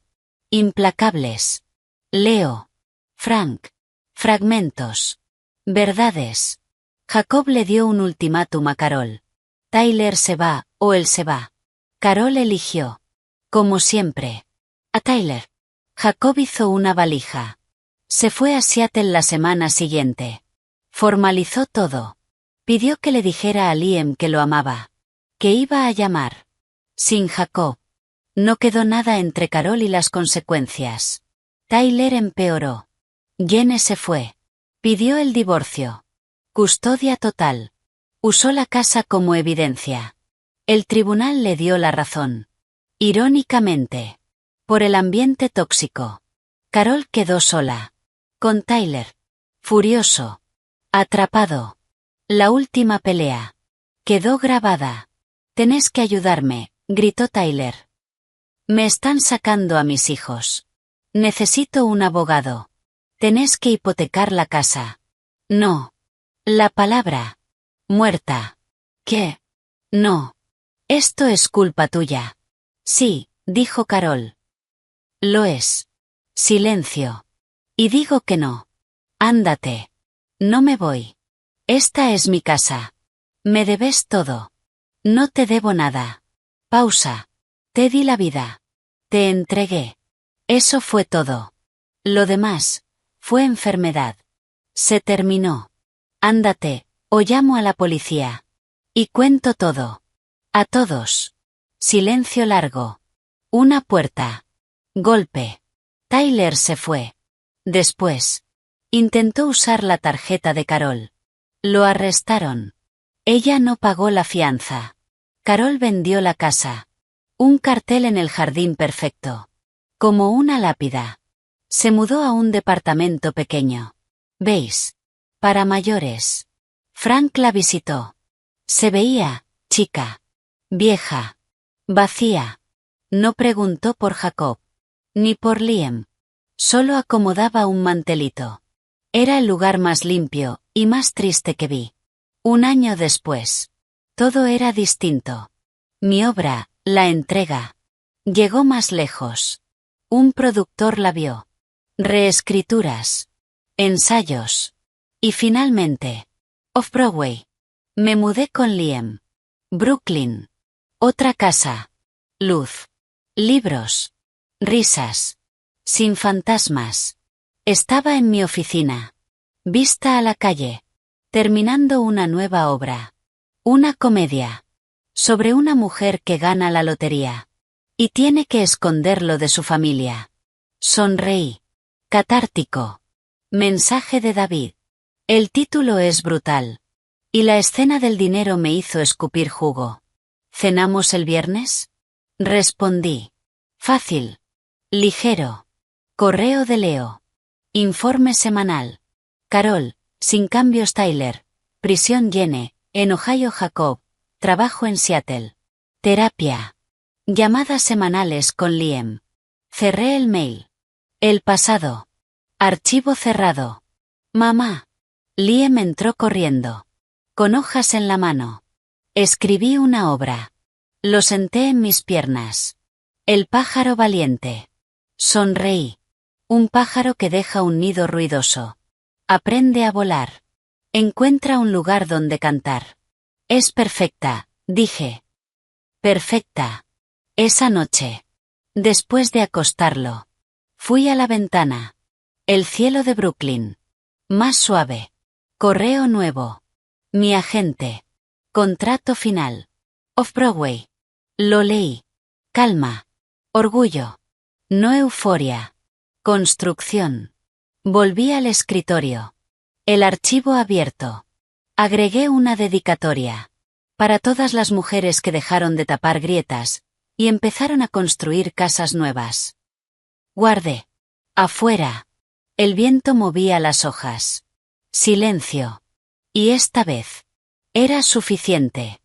Implacables. Leo. Frank. Fragmentos. Verdades. Jacob le dio un ultimátum a Carol. Tyler se va, o él se va. Carol eligió. Como siempre. A Tyler. Jacob hizo una valija. Se fue a Seattle la semana siguiente. Formalizó todo. Pidió que le dijera a Liam que lo amaba. Que iba a llamar. Sin Jacob. No quedó nada entre Carol y las consecuencias. Tyler empeoró. Jenny se fue. Pidió el divorcio. Custodia total. Usó la casa como evidencia. El tribunal le dio la razón. Irónicamente. Por el ambiente tóxico. Carol quedó sola. Con Tyler. Furioso. Atrapado. La última pelea. Quedó grabada. Tenés que ayudarme, gritó Tyler. Me están sacando a mis hijos. Necesito un abogado. Tenés que hipotecar la casa. No. La palabra. Muerta. ¿Qué? No. Esto es culpa tuya. Sí, dijo Carol. Lo es. Silencio. Y digo que no. Ándate. No me voy. Esta es mi casa. Me debes todo. No te debo nada. Pausa. Te di la vida. Te entregué. Eso fue todo. Lo demás fue enfermedad. Se terminó. Ándate, o llamo a la policía. Y cuento todo. A todos. Silencio largo. Una puerta. Golpe. Tyler se fue. Después. Intentó usar la tarjeta de Carol. Lo arrestaron. Ella no pagó la fianza. Carol vendió la casa. Un cartel en el jardín perfecto. Como una lápida. Se mudó a un departamento pequeño. ¿Veis? Para mayores. Frank la visitó. Se veía, chica. Vieja. Vacía. No preguntó por Jacob. Ni por Liam. Solo acomodaba un mantelito. Era el lugar más limpio, y más triste que vi. Un año después. Todo era distinto. Mi obra, la entrega. Llegó más lejos. Un productor la vio. Reescrituras. Ensayos. Y finalmente. Off-Broadway. Me mudé con Liam. Brooklyn. Otra casa. Luz. Libros. Risas. Sin fantasmas. Estaba en mi oficina. Vista a la calle. Terminando una nueva obra. Una comedia. Sobre una mujer que gana la lotería. Y tiene que esconderlo de su familia. Sonreí. Catártico. Mensaje de David. El título es brutal. Y la escena del dinero me hizo escupir jugo. ¿Cenamos el viernes? Respondí. Fácil. Ligero. Correo de Leo. Informe semanal. Carol, sin cambios Tyler. Prisión Yene, en Ohio Jacob. Trabajo en Seattle. Terapia. Llamadas semanales con Liam. Cerré el mail. El pasado. Archivo cerrado. Mamá. Liam entró corriendo. Con hojas en la mano. Escribí una obra. Lo senté en mis piernas. El pájaro valiente. Sonreí. Un pájaro que deja un nido ruidoso. Aprende a volar. Encuentra un lugar donde cantar. Es perfecta, dije. Perfecta. Esa noche. Después de acostarlo. Fui a la ventana. El cielo de Brooklyn. Más suave. Correo nuevo. Mi agente. Contrato final. Off-Broadway. Lo leí. Calma. Orgullo. No euforia. Construcción. Volví al escritorio. El archivo abierto. Agregué una dedicatoria. Para todas las mujeres que dejaron de tapar grietas y empezaron a construir casas nuevas. Guardé. Afuera. El viento movía las hojas. Silencio. Y esta vez. Era suficiente.